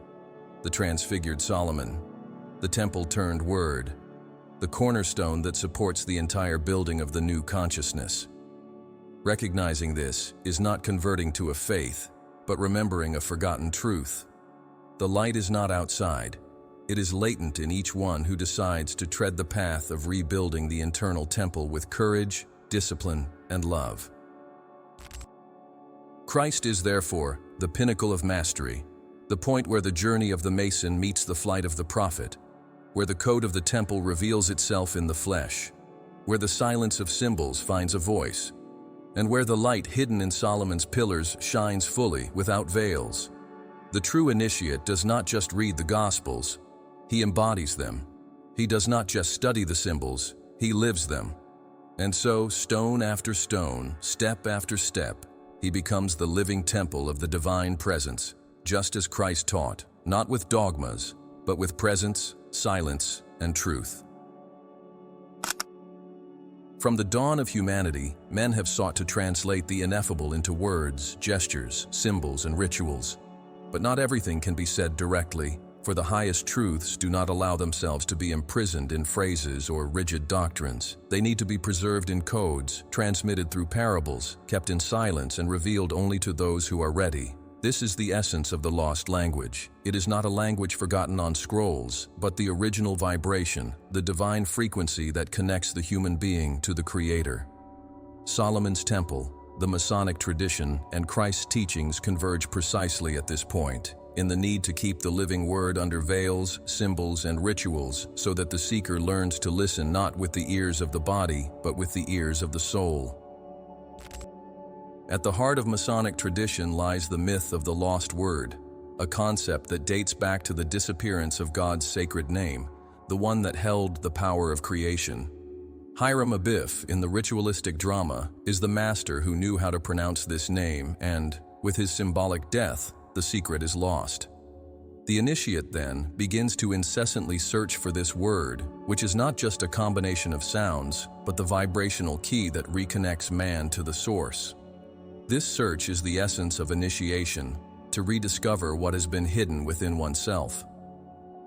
the transfigured Solomon, the temple-turned Word, the cornerstone that supports the entire building of the new consciousness. Recognizing this is not converting to a faith, but remembering a forgotten truth. The light is not outside. It is latent in each one who decides to tread the path of rebuilding the internal temple with courage, discipline, and love. Christ is therefore the pinnacle of mastery, the point where the journey of the Mason meets the flight of the prophet, where the code of the temple reveals itself in the flesh, where the silence of symbols finds a voice, and where the light hidden in Solomon's pillars shines fully without veils. The true initiate does not just read the Gospels, he embodies them. He does not just study the symbols, he lives them. And so, stone after stone, step after step, he becomes the living temple of the divine presence, just as Christ taught, not with dogmas, but with presence, silence, and truth. From the dawn of humanity, men have sought to translate the ineffable into words, gestures, symbols, and rituals. But not everything can be said directly, for the highest truths do not allow themselves to be imprisoned in phrases or rigid doctrines. They need to be preserved in codes, transmitted through parables, kept in silence, and revealed only to those who are ready. This is the essence of the lost language. It is not a language forgotten on scrolls, but the original vibration, the divine frequency that connects the human being to the Creator. Solomon's Temple, the Masonic tradition, and Christ's teachings converge precisely at this point, in the need to keep the living word under veils, symbols, and rituals so that the seeker learns to listen not with the ears of the body, but with the ears of the soul. At the heart of Masonic tradition lies the myth of the lost word, a concept that dates back to the disappearance of God's sacred name, the one that held the power of creation. Hiram Abiff, in the ritualistic drama, is the master who knew how to pronounce this name, and, with his symbolic death, the secret is lost. The initiate, then, begins to incessantly search for this word, which is not just a combination of sounds, but the vibrational key that reconnects man to the source. This search is the essence of initiation, to rediscover what has been hidden within oneself.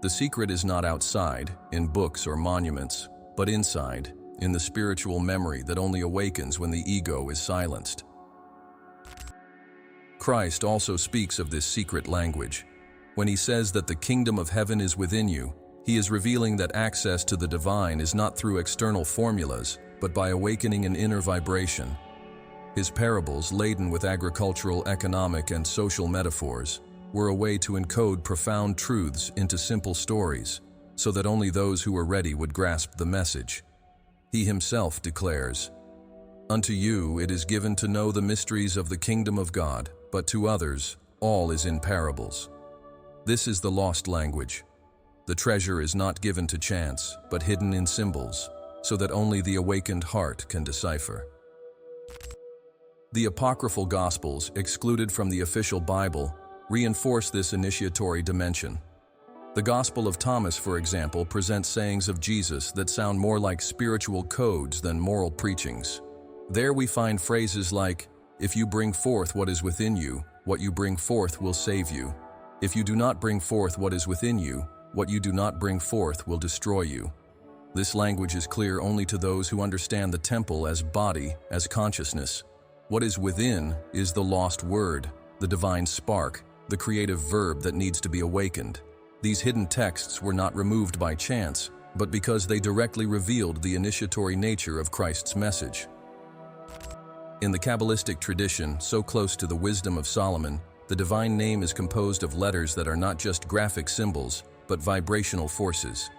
The secret is not outside, in books or monuments, but inside, in the spiritual memory that only awakens when the ego is silenced. Christ also speaks of this secret language. When he says that the kingdom of heaven is within you, he is revealing that access to the divine is not through external formulas, but by awakening an inner vibration. His parables, laden with agricultural, economic, and social metaphors, were a way to encode profound truths into simple stories, so that only those who were ready would grasp the message. He himself declares, "Unto you it is given to know the mysteries of the kingdom of God, but to others all is in parables." This is the lost language. The treasure is not given to chance, but hidden in symbols, so that only the awakened heart can decipher. The apocryphal Gospels, excluded from the official Bible, reinforce this initiatory dimension. The Gospel of Thomas, for example, presents sayings of Jesus that sound more like spiritual codes than moral preachings. There we find phrases like, "If you bring forth what is within you, what you bring forth will save you. If you do not bring forth what is within you, what you do not bring forth will destroy you." This language is clear only to those who understand the temple as body, as consciousness. What is within is the lost word, the divine spark, the creative verb that needs to be awakened. These hidden texts were not removed by chance, but because they directly revealed the initiatory nature of Christ's message. In the Kabbalistic tradition, so close to the wisdom of Solomon, the divine name is composed of letters that are not just graphic symbols, but vibrational forces.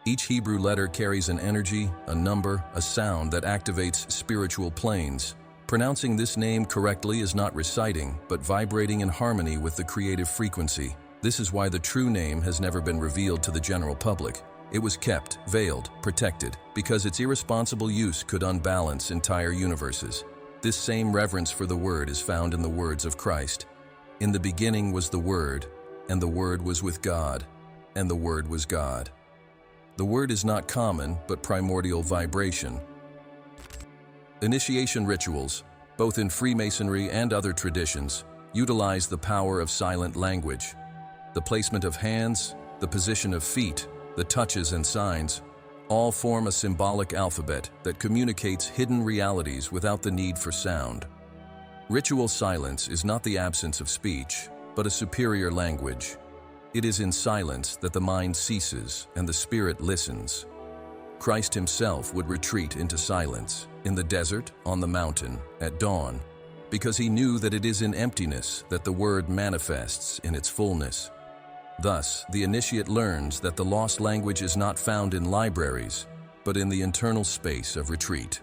Each Hebrew letter carries an energy, a number, a sound that activates spiritual planes. Pronouncing this name correctly is not reciting, but vibrating in harmony with the creative frequency. This is why the true name has never been revealed to the general public. It was kept, veiled, protected, because its irresponsible use could unbalance entire universes. This same reverence for the Word is found in the words of Christ. "In the beginning was the Word, and the Word was with God, and the Word was God." The word is not common, but primordial vibration. Initiation rituals, both in Freemasonry and other traditions, utilize the power of silent language. The placement of hands, the position of feet, the touches and signs, all form a symbolic alphabet that communicates hidden realities without the need for sound. Ritual silence is not the absence of speech, but a superior language. It is in silence that the mind ceases and the spirit listens. Christ himself would retreat into silence, in the desert, on the mountain, at dawn, because he knew that it is in emptiness that the word manifests in its fullness. Thus, the initiate learns that the lost language is not found in libraries, but in the internal space of retreat.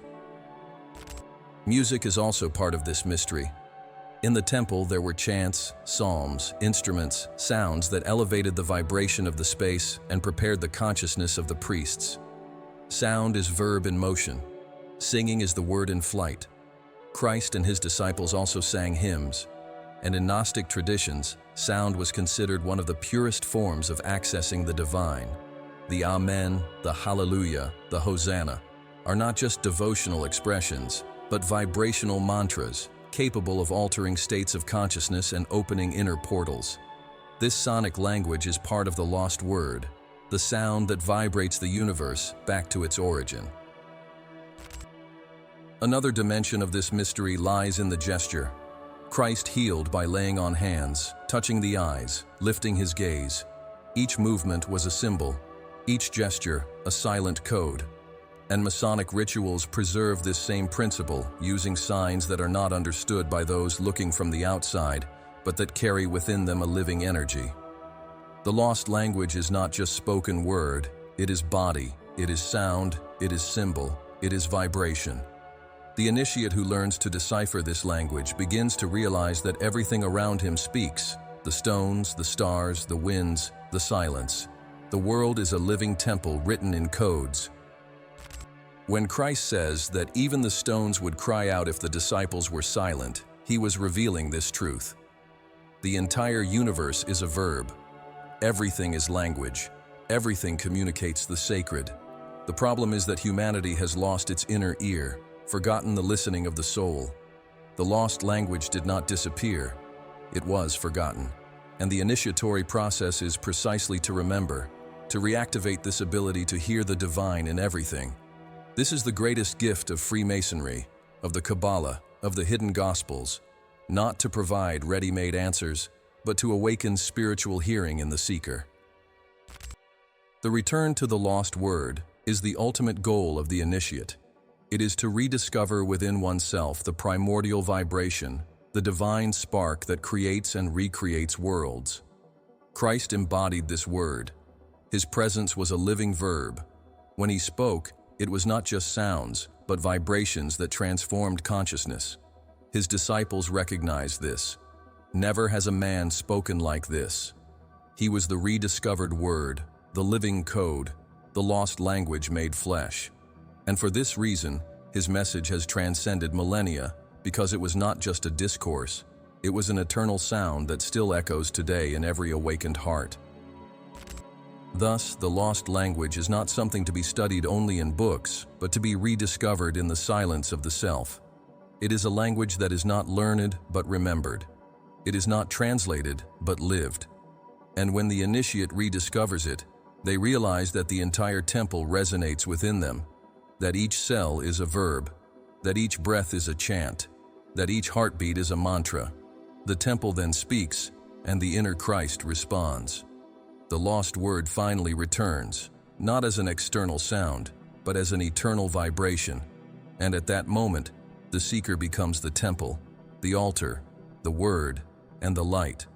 Music is also part of this mystery. In the temple, there were chants, psalms, instruments, sounds that elevated the vibration of the space and prepared the consciousness of the priests. Sound is verb in motion. Singing is the word in flight. Christ and his disciples also sang hymns, and in Gnostic traditions, sound was considered one of the purest forms of accessing the divine. The Amen, the Hallelujah, the Hosanna are not just devotional expressions, but vibrational mantras capable of altering states of consciousness and opening inner portals. This sonic language is part of the lost word, the sound that vibrates the universe back to its origin. Another dimension of this mystery lies in the gesture. Christ healed by laying on hands, touching the eyes, lifting his gaze. Each movement was a symbol, each gesture a silent code. And Masonic rituals preserve this same principle, using signs that are not understood by those looking from the outside, but that carry within them a living energy. The lost language is not just spoken word, it is body, it is sound, it is symbol, it is vibration. The initiate who learns to decipher this language begins to realize that everything around him speaks: the stones, the stars, the winds, the silence. The world is a living temple written in codes. When Christ says that even the stones would cry out if the disciples were silent, he was revealing this truth. The entire universe is a verb. Everything is language. Everything communicates the sacred. The problem is that humanity has lost its inner ear, forgotten the listening of the soul. The lost language did not disappear. It was forgotten. And the initiatory process is precisely to remember, to reactivate this ability to hear the divine in everything. This is the greatest gift of Freemasonry, of the Kabbalah, of the hidden Gospels, not to provide ready-made answers, but to awaken spiritual hearing in the seeker. The return to the lost word is the ultimate goal of the initiate. It is to rediscover within oneself the primordial vibration, the divine spark that creates and recreates worlds. Christ embodied this word. His presence was a living verb. When he spoke, it was not just sounds, but vibrations that transformed consciousness. His disciples recognized this. Never has a man spoken like this. He was the rediscovered word, the living code, the lost language made flesh. And for this reason, his message has transcended millennia, because it was not just a discourse, it was an eternal sound that still echoes today in every awakened heart. Thus, the lost language is not something to be studied only in books, but to be rediscovered in the silence of the self. It is a language that is not learned, but remembered. It is not translated, but lived. And when the initiate rediscovers it, they realize that the entire temple resonates within them, that each cell is a verb, that each breath is a chant, that each heartbeat is a mantra. The temple then speaks, and the inner Christ responds. The lost word finally returns, not as an external sound, but as an eternal vibration. And at that moment, the seeker becomes the temple, the altar, the word, and the light.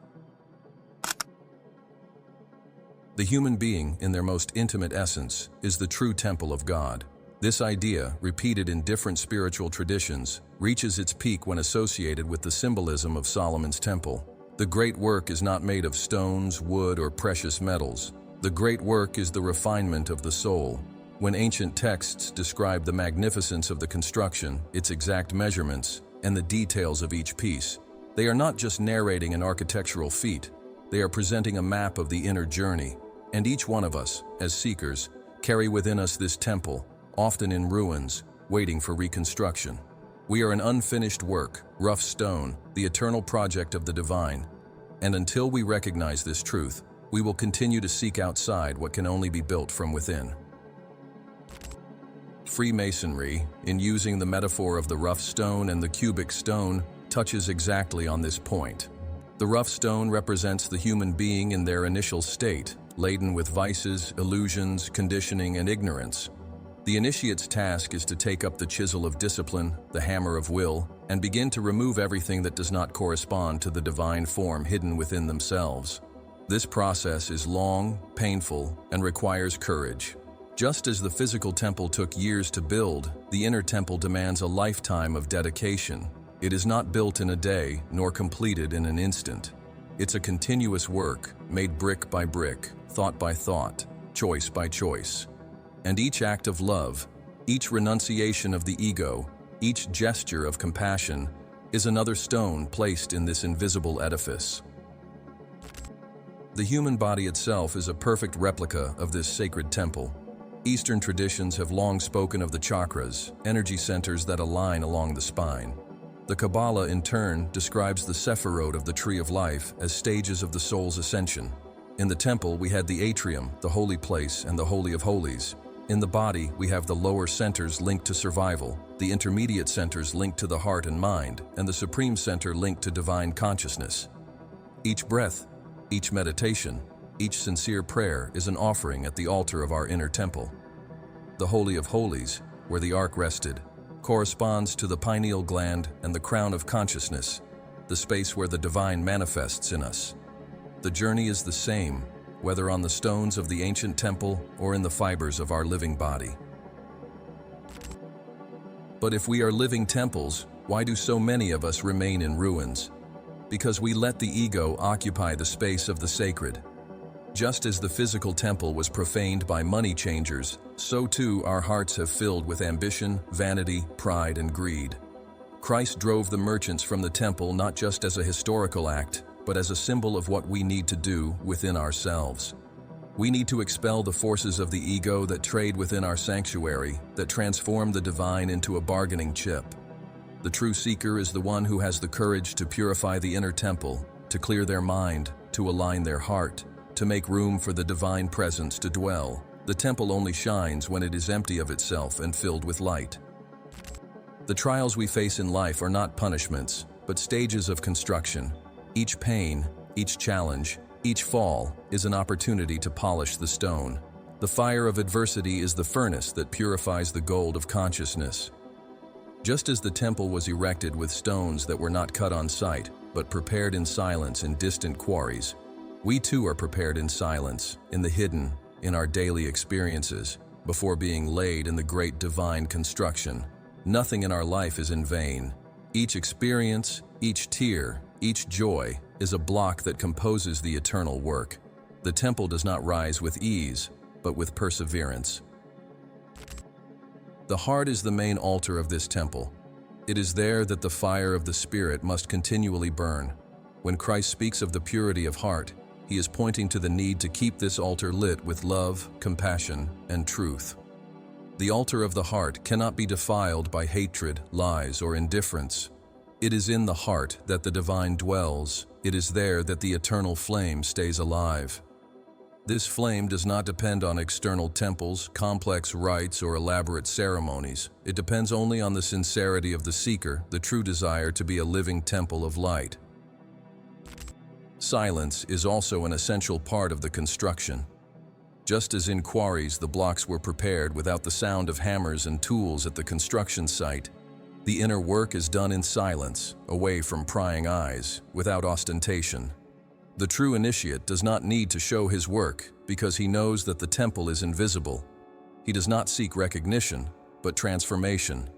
The human being, in their most intimate essence, is the true temple of God. This idea, repeated in different spiritual traditions, reaches its peak when associated with the symbolism of Solomon's temple. The great work is not made of stones, wood, or precious metals. The great work is the refinement of the soul. When ancient texts describe the magnificence of the construction, its exact measurements, and the details of each piece, they are not just narrating an architectural feat, they are presenting a map of the inner journey. And each one of us, as seekers, carry within us this temple, often in ruins, waiting for reconstruction. We are an unfinished work, rough stone, the eternal project of the divine. And until we recognize this truth, we will continue to seek outside what can only be built from within. Freemasonry, in using the metaphor of the rough stone and the cubic stone, touches exactly on this point. The rough stone represents the human being in their initial state, laden with vices, illusions, conditioning, and ignorance. The initiate's task is to take up the chisel of discipline, the hammer of will, and begin to remove everything that does not correspond to the divine form hidden within themselves. This process is long, painful, and requires courage. Just as the physical temple took years to build, the inner temple demands a lifetime of dedication. It is not built in a day, nor completed in an instant. It's a continuous work, made brick by brick, thought by thought, choice by choice. And each act of love, each renunciation of the ego, each gesture of compassion, is another stone placed in this invisible edifice. The human body itself is a perfect replica of this sacred temple. Eastern traditions have long spoken of the chakras, energy centers that align along the spine. The Kabbalah, in turn, describes the sephirot of the tree of life as stages of the soul's ascension. In the temple, we had the atrium, the holy place, and the holy of holies. In the body, we have the lower centers linked to survival, the intermediate centers linked to the heart and mind, and the supreme center linked to divine consciousness. Each breath, each meditation, each sincere prayer is an offering at the altar of our inner temple. The Holy of Holies, where the ark rested, corresponds to the pineal gland and the crown of consciousness, the space where the divine manifests in us. The journey is the same, whether on the stones of the ancient temple or in the fibers of our living body. But if we are living temples, why do so many of us remain in ruins? Because we let the ego occupy the space of the sacred. Just as the physical temple was profaned by money changers, so too our hearts have filled with ambition, vanity, pride, and greed. Christ drove the merchants from the temple not just as a historical act, but as a symbol of what we need to do within ourselves. We need to expel the forces of the ego that trade within our sanctuary, that transform the divine into a bargaining chip. The true seeker is the one who has the courage to purify the inner temple, to clear their mind, to align their heart, to make room for the divine presence to dwell. The temple only shines when it is empty of itself and filled with light. The trials we face in life are not punishments, but stages of construction. Each pain, each challenge, each fall is an opportunity to polish the stone. The fire of adversity is the furnace that purifies the gold of consciousness. Just as the temple was erected with stones that were not cut on sight, but prepared in silence in distant quarries, we too are prepared in silence, in the hidden, in our daily experiences, before being laid in the great divine construction. Nothing in our life is in vain. Each experience, each tear, each joy is a block that composes the eternal work. The temple does not rise with ease, but with perseverance. The heart is the main altar of this temple. It is there that the fire of the Spirit must continually burn. When Christ speaks of the purity of heart, he is pointing to the need to keep this altar lit with love, compassion, and truth. The altar of the heart cannot be defiled by hatred, lies, or indifference. It is in the heart that the divine dwells. It is there that the eternal flame stays alive. This flame does not depend on external temples, complex rites, or elaborate ceremonies. It depends only on the sincerity of the seeker, the true desire to be a living temple of light. Silence is also an essential part of the construction. Just as in quarries the blocks were prepared without the sound of hammers and tools at the construction site, the inner work is done in silence, away from prying eyes, without ostentation. The true initiate does not need to show his work because he knows that the temple is invisible. He does not seek recognition, but transformation.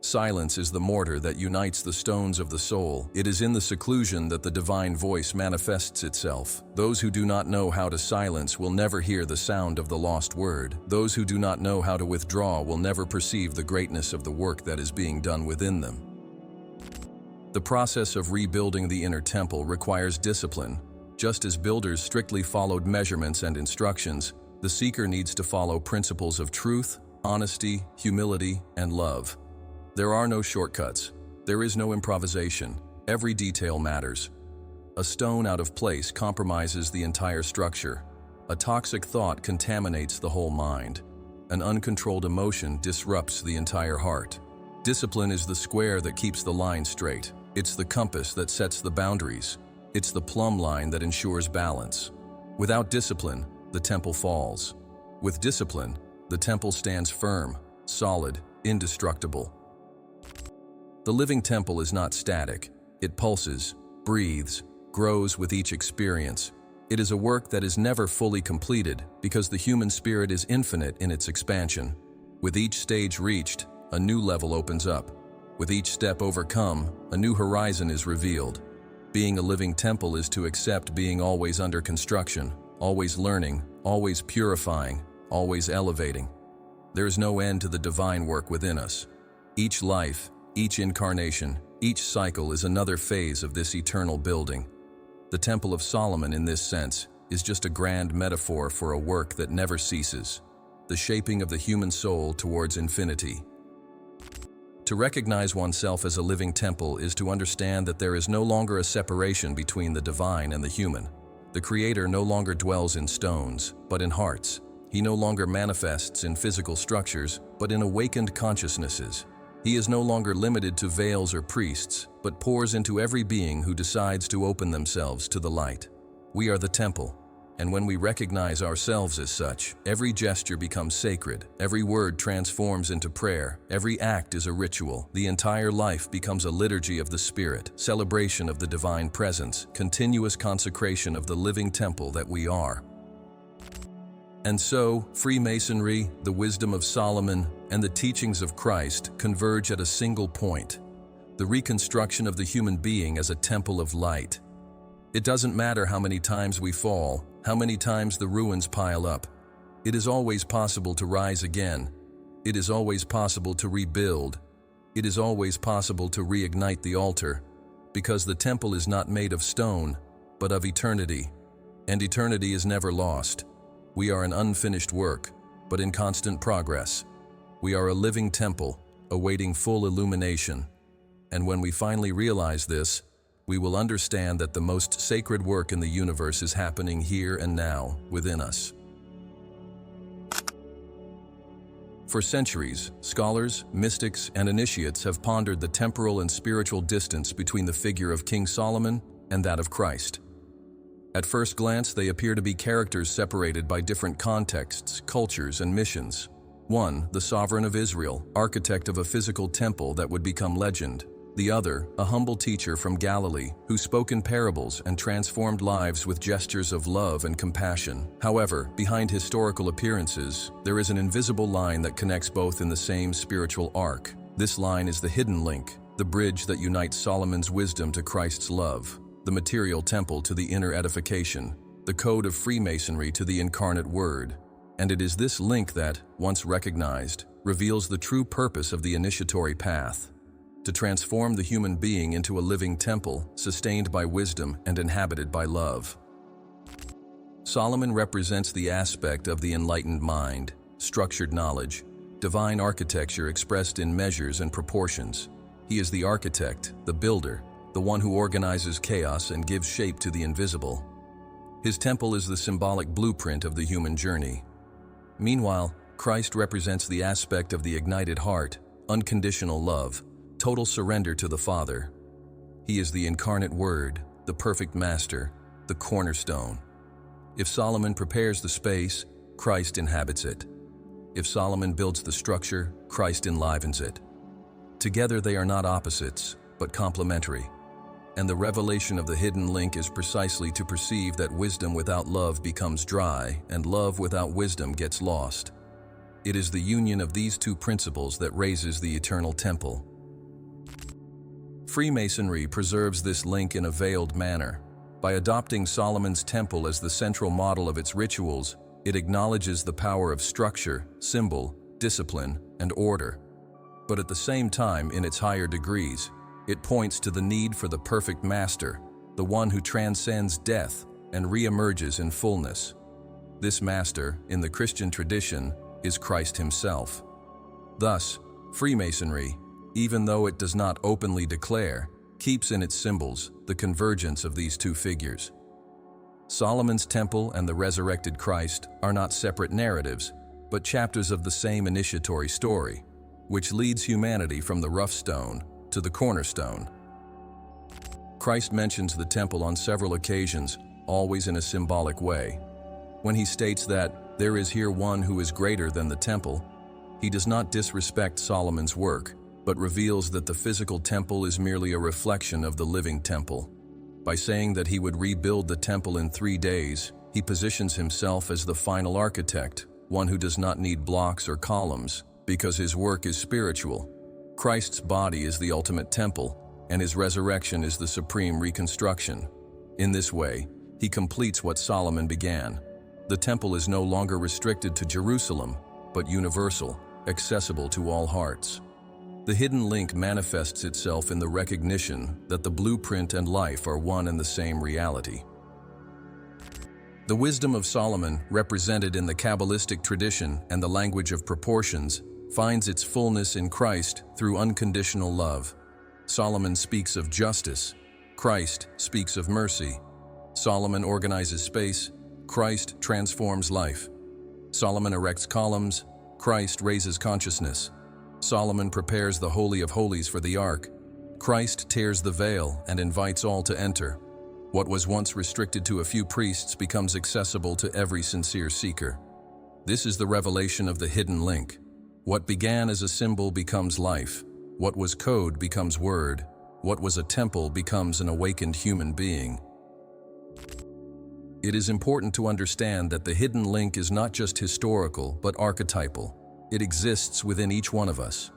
Silence is the mortar that unites the stones of the soul. It is in the seclusion that the divine voice manifests itself. Those who do not know how to silence will never hear the sound of the lost word. Those who do not know how to withdraw will never perceive the greatness of the work that is being done within them. The process of rebuilding the inner temple requires discipline. Just as builders strictly followed measurements and instructions, the seeker needs to follow principles of truth, honesty, humility, and love. There are no shortcuts. There is no improvisation. Every detail matters. A stone out of place compromises the entire structure. A toxic thought contaminates the whole mind. An uncontrolled emotion disrupts the entire heart. Discipline is the square that keeps the line straight. It's the compass that sets the boundaries. It's the plumb line that ensures balance. Without discipline, the temple falls. With discipline, the temple stands firm, solid, indestructible. The living temple is not static. It pulses, breathes, grows with each experience. It is a work that is never fully completed because the human spirit is infinite in its expansion. With each stage reached, a new level opens up. With each step overcome, a new horizon is revealed. Being a living temple is to accept being always under construction, always learning, always purifying, always elevating. There is no end to the divine work within us. Each life, each incarnation, each cycle is another phase of this eternal building. The Temple of Solomon, in this sense, is just a grand metaphor for a work that never ceases, the shaping of the human soul towards infinity. To recognize oneself as a living temple is to understand that there is no longer a separation between the divine and the human. The Creator no longer dwells in stones, but in hearts. He no longer manifests in physical structures, but in awakened consciousnesses. He is no longer limited to veils or priests, but pours into every being who decides to open themselves to the light. We are the temple, and when we recognize ourselves as such, every gesture becomes sacred, every word transforms into prayer, every act is a ritual, the entire life becomes a liturgy of the Spirit, celebration of the divine presence, continuous consecration of the living temple that we are. And so, Freemasonry, the wisdom of Solomon, and the teachings of Christ converge at a single point: the reconstruction of the human being as a temple of light. It doesn't matter how many times we fall, how many times the ruins pile up. It is always possible to rise again. It is always possible to rebuild. It is always possible to reignite the altar, because the temple is not made of stone, but of eternity, and eternity is never lost. We are an unfinished work, but in constant progress. We are a living temple, awaiting full illumination. And when we finally realize this, we will understand that the most sacred work in the universe is happening here and now within us. For centuries, scholars, mystics, and initiates have pondered the temporal and spiritual distance between the figure of King Solomon and that of Christ. At first glance, they appear to be characters separated by different contexts, cultures, and missions. One, the sovereign of Israel, architect of a physical temple that would become legend. The other, a humble teacher from Galilee, who spoke in parables and transformed lives with gestures of love and compassion. However, behind historical appearances, there is an invisible line that connects both in the same spiritual arc. This line is the hidden link, the bridge that unites Solomon's wisdom to Christ's love, the material temple to the inner edification, the code of Freemasonry to the incarnate Word. And it is this link that, once recognized, reveals the true purpose of the initiatory path: to transform the human being into a living temple, sustained by wisdom and inhabited by love. Solomon represents the aspect of the enlightened mind, structured knowledge, divine architecture expressed in measures and proportions. He is the architect, the builder, the one who organizes chaos and gives shape to the invisible. His temple is the symbolic blueprint of the human journey. Meanwhile, Christ represents the aspect of the ignited heart, unconditional love, total surrender to the Father. He is the incarnate Word, the perfect master, the cornerstone. If Solomon prepares the space, Christ inhabits it. If Solomon builds the structure, Christ enlivens it. Together they are not opposites, but complementary. And the revelation of the hidden link is precisely to perceive that wisdom without love becomes dry, and love without wisdom gets lost. It is the union of these two principles that raises the eternal temple. Freemasonry preserves this link in a veiled manner. By adopting Solomon's temple as the central model of its rituals, it acknowledges the power of structure, symbol, discipline, and order. But at the same time, in its higher degrees, it points to the need for the perfect master, the one who transcends death and re-emerges in fullness. This master, in the Christian tradition, is Christ himself. Thus, Freemasonry, even though it does not openly declare, keeps in its symbols the convergence of these two figures. Solomon's temple and the resurrected Christ are not separate narratives, but chapters of the same initiatory story, which leads humanity from the rough stone to the cornerstone. Christ mentions the temple on several occasions, always in a symbolic way. When he states that there is here one who is greater than the temple, he does not disrespect Solomon's work, but reveals that the physical temple is merely a reflection of the living temple. By saying that he would rebuild the temple in 3 days, he positions himself as the final architect, one who does not need blocks or columns, because his work is spiritual. Christ's body is the ultimate temple, and his resurrection is the supreme reconstruction. In this way, he completes what Solomon began. The temple is no longer restricted to Jerusalem, but universal, accessible to all hearts. The hidden link manifests itself in the recognition that the blueprint and life are one and the same reality. The wisdom of Solomon, represented in the Kabbalistic tradition and the language of proportions, finds its fullness in Christ through unconditional love. Solomon speaks of justice. Christ speaks of mercy. Solomon organizes space. Christ transforms life. Solomon erects columns. Christ raises consciousness. Solomon prepares the Holy of Holies for the Ark. Christ tears the veil and invites all to enter. What was once restricted to a few priests becomes accessible to every sincere seeker. This is the revelation of the hidden link. What began as a symbol becomes life. What was code becomes word. What was a temple becomes an awakened human being. It is important to understand that the hidden link is not just historical, but archetypal. It exists within each one of us.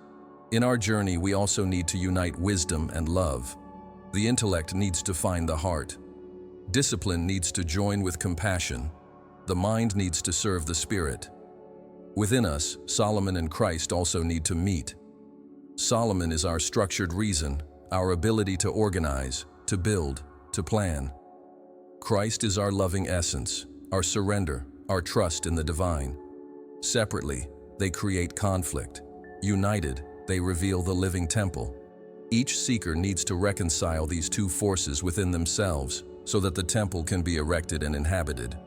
In our journey, we also need to unite wisdom and love. The intellect needs to find the heart. Discipline needs to join with compassion. The mind needs to serve the spirit. Within us, Solomon and Christ also need to meet. Solomon is our structured reason, our ability to organize, to build, to plan. Christ is our loving essence, our surrender, our trust in the divine. Separately, they create conflict. United, they reveal the living temple. Each seeker needs to reconcile these two forces within themselves so that the temple can be erected and inhabited.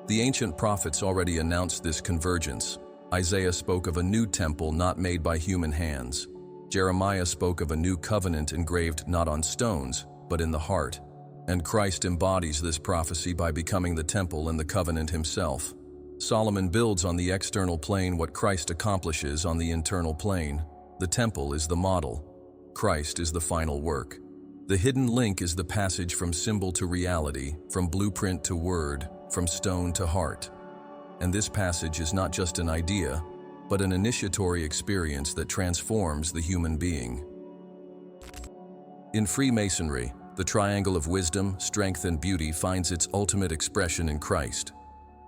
The ancient prophets already announced this convergence. Isaiah spoke of a new temple not made by human hands. Jeremiah spoke of a new covenant engraved not on stones, but in the heart. And Christ embodies this prophecy by becoming the temple and the covenant himself. Solomon builds on the external plane what Christ accomplishes on the internal plane. The temple is the model. Christ is the final work. The hidden link is the passage from symbol to reality, from blueprint to word, from stone to heart. And this passage is not just an idea, but an initiatory experience that transforms the human being. In Freemasonry, the triangle of wisdom, strength, and beauty finds its ultimate expression in Christ.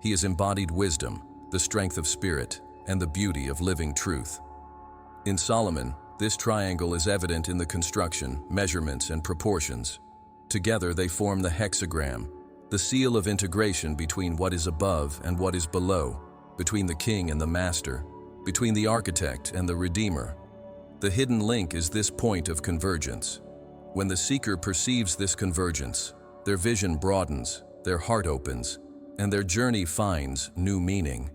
He has embodied wisdom, the strength of spirit, and the beauty of living truth. In Solomon, this triangle is evident in the construction, measurements, and proportions. Together they form the hexagram, the seal of integration between what is above and what is below, between the king and the master, between the architect and the redeemer. The hidden link is this point of convergence. When the seeker perceives this convergence, their vision broadens, their heart opens, and their journey finds new meaning.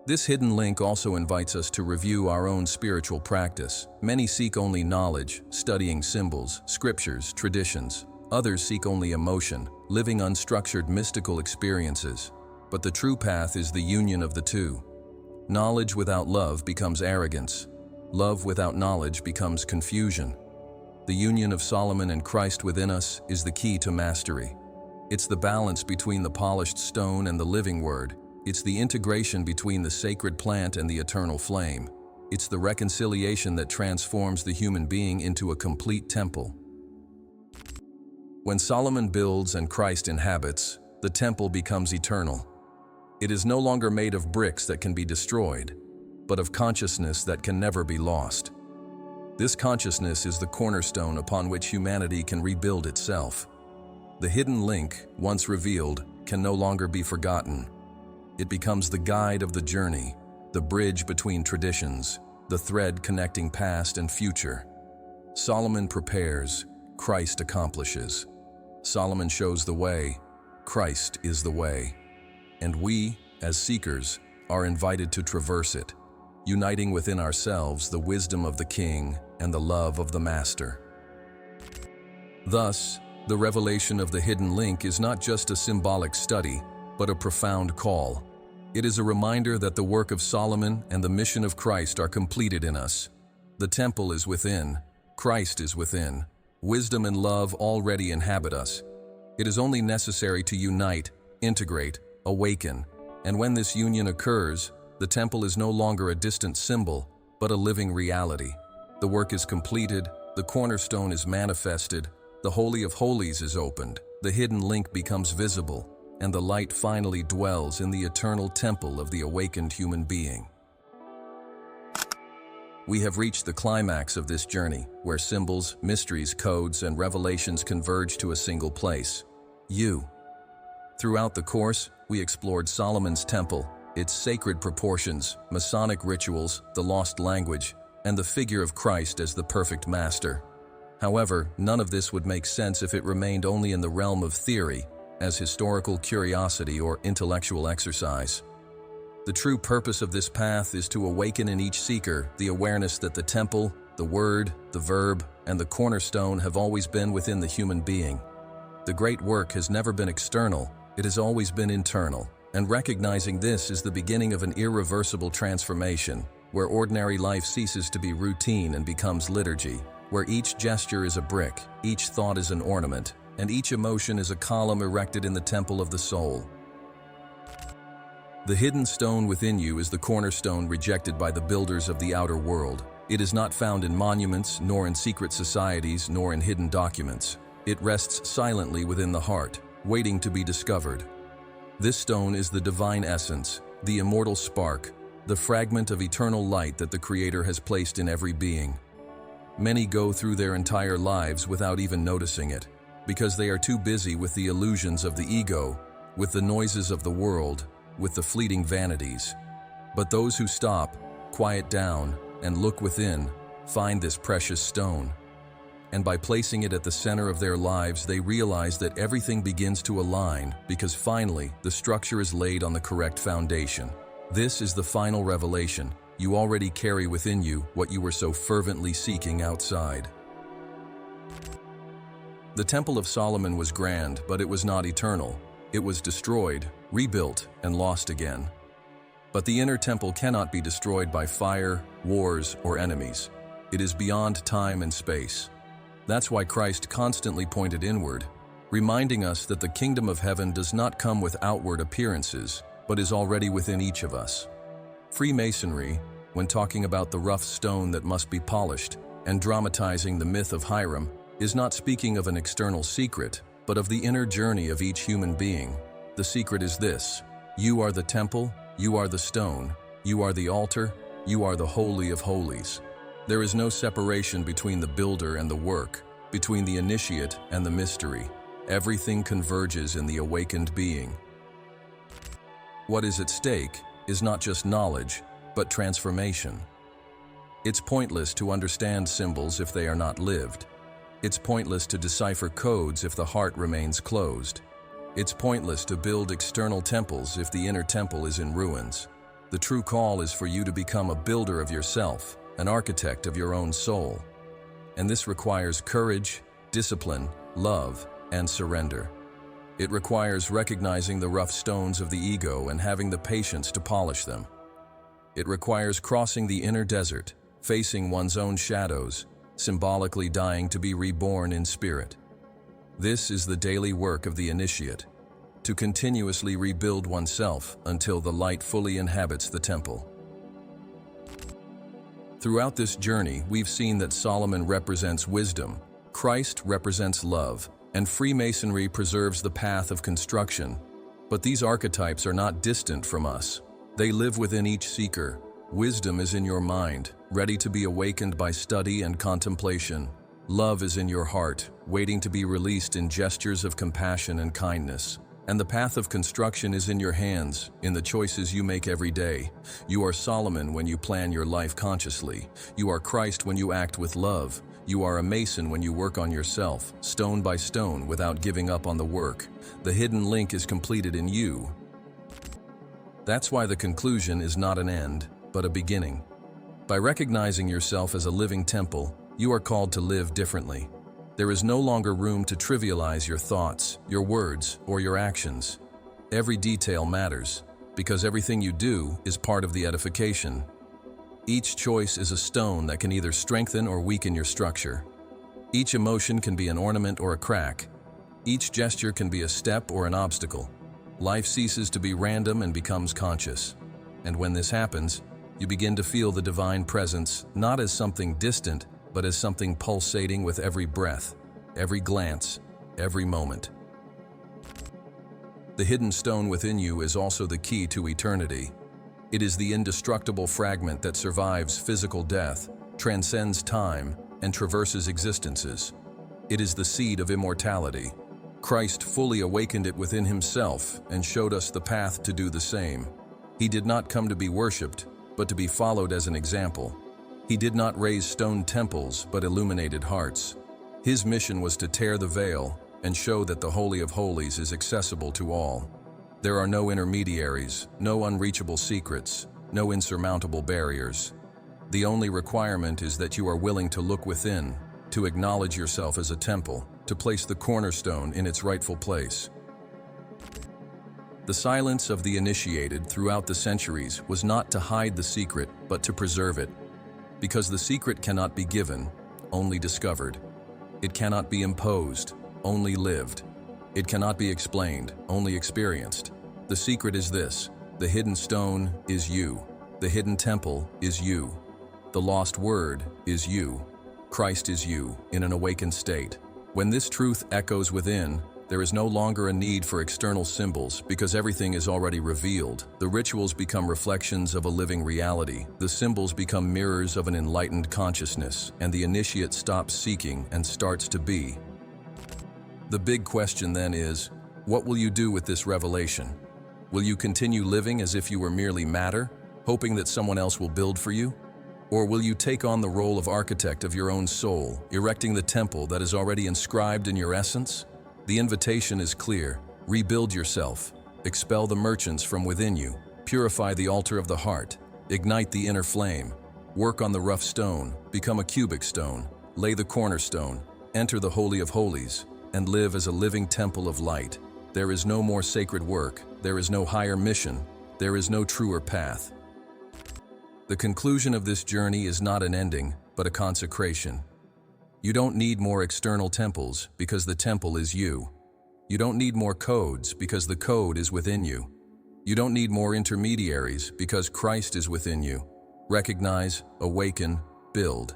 This hidden link also invites us to review our own spiritual practice. Many seek only knowledge, studying symbols, scriptures, traditions. Others seek only emotion, living unstructured mystical experiences. But the true path is the union of the two. Knowledge without love becomes arrogance. Love without knowledge becomes confusion. The union of Solomon and Christ within us is the key to mastery. It's the balance between the polished stone and the living word. It's the integration between the sacred plant and the eternal flame. It's the reconciliation that transforms the human being into a complete temple. When Solomon builds and Christ inhabits, the temple becomes eternal. It is no longer made of bricks that can be destroyed, but of consciousness that can never be lost. This consciousness is the cornerstone upon which humanity can rebuild itself. The hidden link, once revealed, can no longer be forgotten. It becomes the guide of the journey, the bridge between traditions, the thread connecting past and future. Solomon prepares, Christ accomplishes. Solomon shows the way, Christ is the way. And we, as seekers, are invited to traverse it, uniting within ourselves the wisdom of the King and the love of the Master. Thus, the revelation of the hidden link is not just a symbolic study, but a profound call. It is a reminder that the work of Solomon and the mission of Christ are completed in us. The temple is within, Christ is within, wisdom and love already inhabit us. It is only necessary to unite, integrate, awaken, and when this union occurs, the temple is no longer a distant symbol, but a living reality. The work is completed, the cornerstone is manifested, the Holy of Holies is opened, the hidden link becomes visible, and the light finally dwells in the eternal temple of the awakened human being. We have reached the climax of this journey, where symbols, mysteries, codes, and revelations converge to a single place: you. Throughout the course, we explored Solomon's temple, its sacred proportions, Masonic rituals, the lost language, and the figure of Christ as the perfect master. However, none of this would make sense if it remained only in the realm of theory, as historical curiosity or intellectual exercise. The true purpose of this path is to awaken in each seeker the awareness that the temple, the word, the verb, and the cornerstone have always been within the human being. The great work has never been external, it has always been internal, and recognizing this is the beginning of an irreversible transformation, where ordinary life ceases to be routine and becomes liturgy, where each gesture is a brick, each thought is an ornament, and each emotion is a column erected in the temple of the soul. The hidden stone within you is the cornerstone rejected by the builders of the outer world. It is not found in monuments, nor in secret societies, nor in hidden documents. It rests silently within the heart, waiting to be discovered. This stone is the divine essence, the immortal spark, the fragment of eternal light that the Creator has placed in every being. Many go through their entire lives without even noticing it, because they are too busy with the illusions of the ego, with the noises of the world, with the fleeting vanities. But those who stop, quiet down, and look within, find this precious stone. And by placing it at the center of their lives, they realize that everything begins to align, because finally, the structure is laid on the correct foundation. This is the final revelation. You already carry within you what you were so fervently seeking outside. The Temple of Solomon was grand, but it was not eternal. It was destroyed, rebuilt, and lost again. But the inner temple cannot be destroyed by fire, wars, or enemies. It is beyond time and space. That's why Christ constantly pointed inward, reminding us that the kingdom of heaven does not come with outward appearances, but is already within each of us. Freemasonry, when talking about the rough stone that must be polished and dramatizing the myth of Hiram, is not speaking of an external secret, but of the inner journey of each human being. The secret is this: you are the temple, you are the stone, you are the altar, you are the Holy of Holies. There is no separation between the builder and the work, between the initiate and the mystery. Everything converges in the awakened being. What is at stake is not just knowledge, but transformation. It's pointless to understand symbols if they are not lived. It's pointless to decipher codes if the heart remains closed. It's pointless to build external temples if the inner temple is in ruins. The true call is for you to become a builder of yourself, an architect of your own soul. And this requires courage, discipline, love, and surrender. It requires recognizing the rough stones of the ego and having the patience to polish them. It requires crossing the inner desert, facing one's own shadows, symbolically dying to be reborn in spirit. This is the daily work of the initiate, to continuously rebuild oneself until the light fully inhabits the temple. Throughout this journey, we've seen that Solomon represents wisdom, Christ represents love, and Freemasonry preserves the path of construction. But these archetypes are not distant from us. They live within each seeker. Wisdom is in your mind, ready to be awakened by study and contemplation. Love is in your heart, waiting to be released in gestures of compassion and kindness. And the path of construction is in your hands, in the choices you make every day. You are Solomon when you plan your life consciously. You are Christ when you act with love. You are a Mason when you work on yourself, stone by stone, without giving up on the work. The hidden link is completed in you. That's why the conclusion is not an end, but a beginning. By recognizing yourself as a living temple, you are called to live differently. There is no longer room to trivialize your thoughts, your words, or your actions. Every detail matters, because everything you do is part of the edification. Each choice is a stone that can either strengthen or weaken your structure. Each emotion can be an ornament or a crack. Each gesture can be a step or an obstacle. Life ceases to be random and becomes conscious. And when this happens, you begin to feel the divine presence, not as something distant, but as something pulsating with every breath, every glance, every moment. The hidden stone within you is also the key to eternity. It is the indestructible fragment that survives physical death, transcends time, and traverses existences. It is the seed of immortality. Christ fully awakened it within himself and showed us the path to do the same. He did not come to be worshipped, but to be followed as an example. He did not raise stone temples, but illuminated hearts. His mission was to tear the veil and show that the Holy of Holies is accessible to all. There are no intermediaries, no unreachable secrets, no insurmountable barriers. The only requirement is that you are willing to look within, to acknowledge yourself as a temple, to place the cornerstone in its rightful place. The silence of the initiated throughout the centuries was not to hide the secret, but to preserve it. Because the secret cannot be given, only discovered. It cannot be imposed, only lived. It cannot be explained, only experienced. The secret is this: The hidden stone is you. The hidden temple is you. The lost word is you. Christ is you in an awakened state. When this truth echoes within, there is no longer a need for external symbols because everything is already revealed. The rituals become reflections of a living reality. The symbols become mirrors of an enlightened consciousness, and the initiate stops seeking and starts to be. The big question then is, what will you do with this revelation? Will you continue living as if you were merely matter, hoping that someone else will build for you? Or will you take on the role of architect of your own soul, erecting the temple that is already inscribed in your essence? The invitation is clear. Rebuild yourself. Expel the merchants from within you. Purify the altar of the heart. Ignite the inner flame. Work on the rough stone. Become a cubic stone. Lay the cornerstone. Enter the Holy of Holies. And live as a living temple of light. There is no more sacred work. There is no higher mission. There is no truer path. The conclusion of this journey is not an ending, but a consecration. You don't need more external temples because the temple is you. You don't need more codes because the code is within you. You don't need more intermediaries because Christ is within you. Recognize, awaken, build.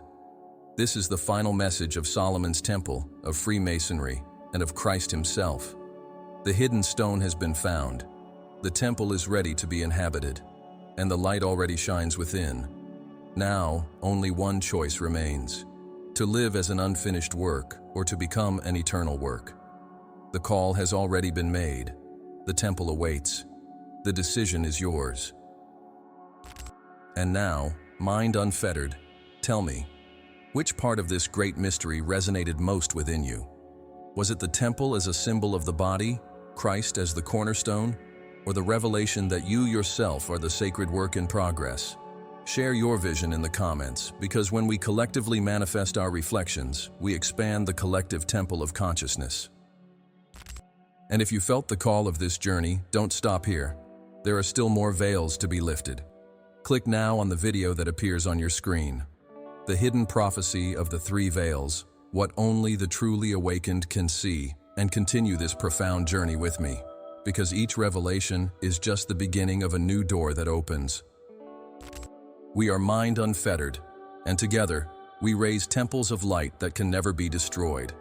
This is the final message of Solomon's temple, of Freemasonry, and of Christ himself. The hidden stone has been found. The temple is ready to be inhabited, and the light already shines within. Now, only one choice remains: to live as an unfinished work or to become an eternal work. The call has already been made. The temple awaits. The decision is yours. And now, mind unfettered, tell me, which part of this great mystery resonated most within you? Was it the temple as a symbol of the body, Christ as the cornerstone, or the revelation that you yourself are the sacred work in progress? Share your vision in the comments, because when we collectively manifest our reflections, we expand the collective temple of consciousness. And if you felt the call of this journey, don't stop here. There are still more veils to be lifted. Click now on the video that appears on your screen. The hidden prophecy of the three veils, what only the truly awakened can see, and continue this profound journey with me, because each revelation is just the beginning of a new door that opens. We are mind unfettered, and together, we raise temples of light that can never be destroyed.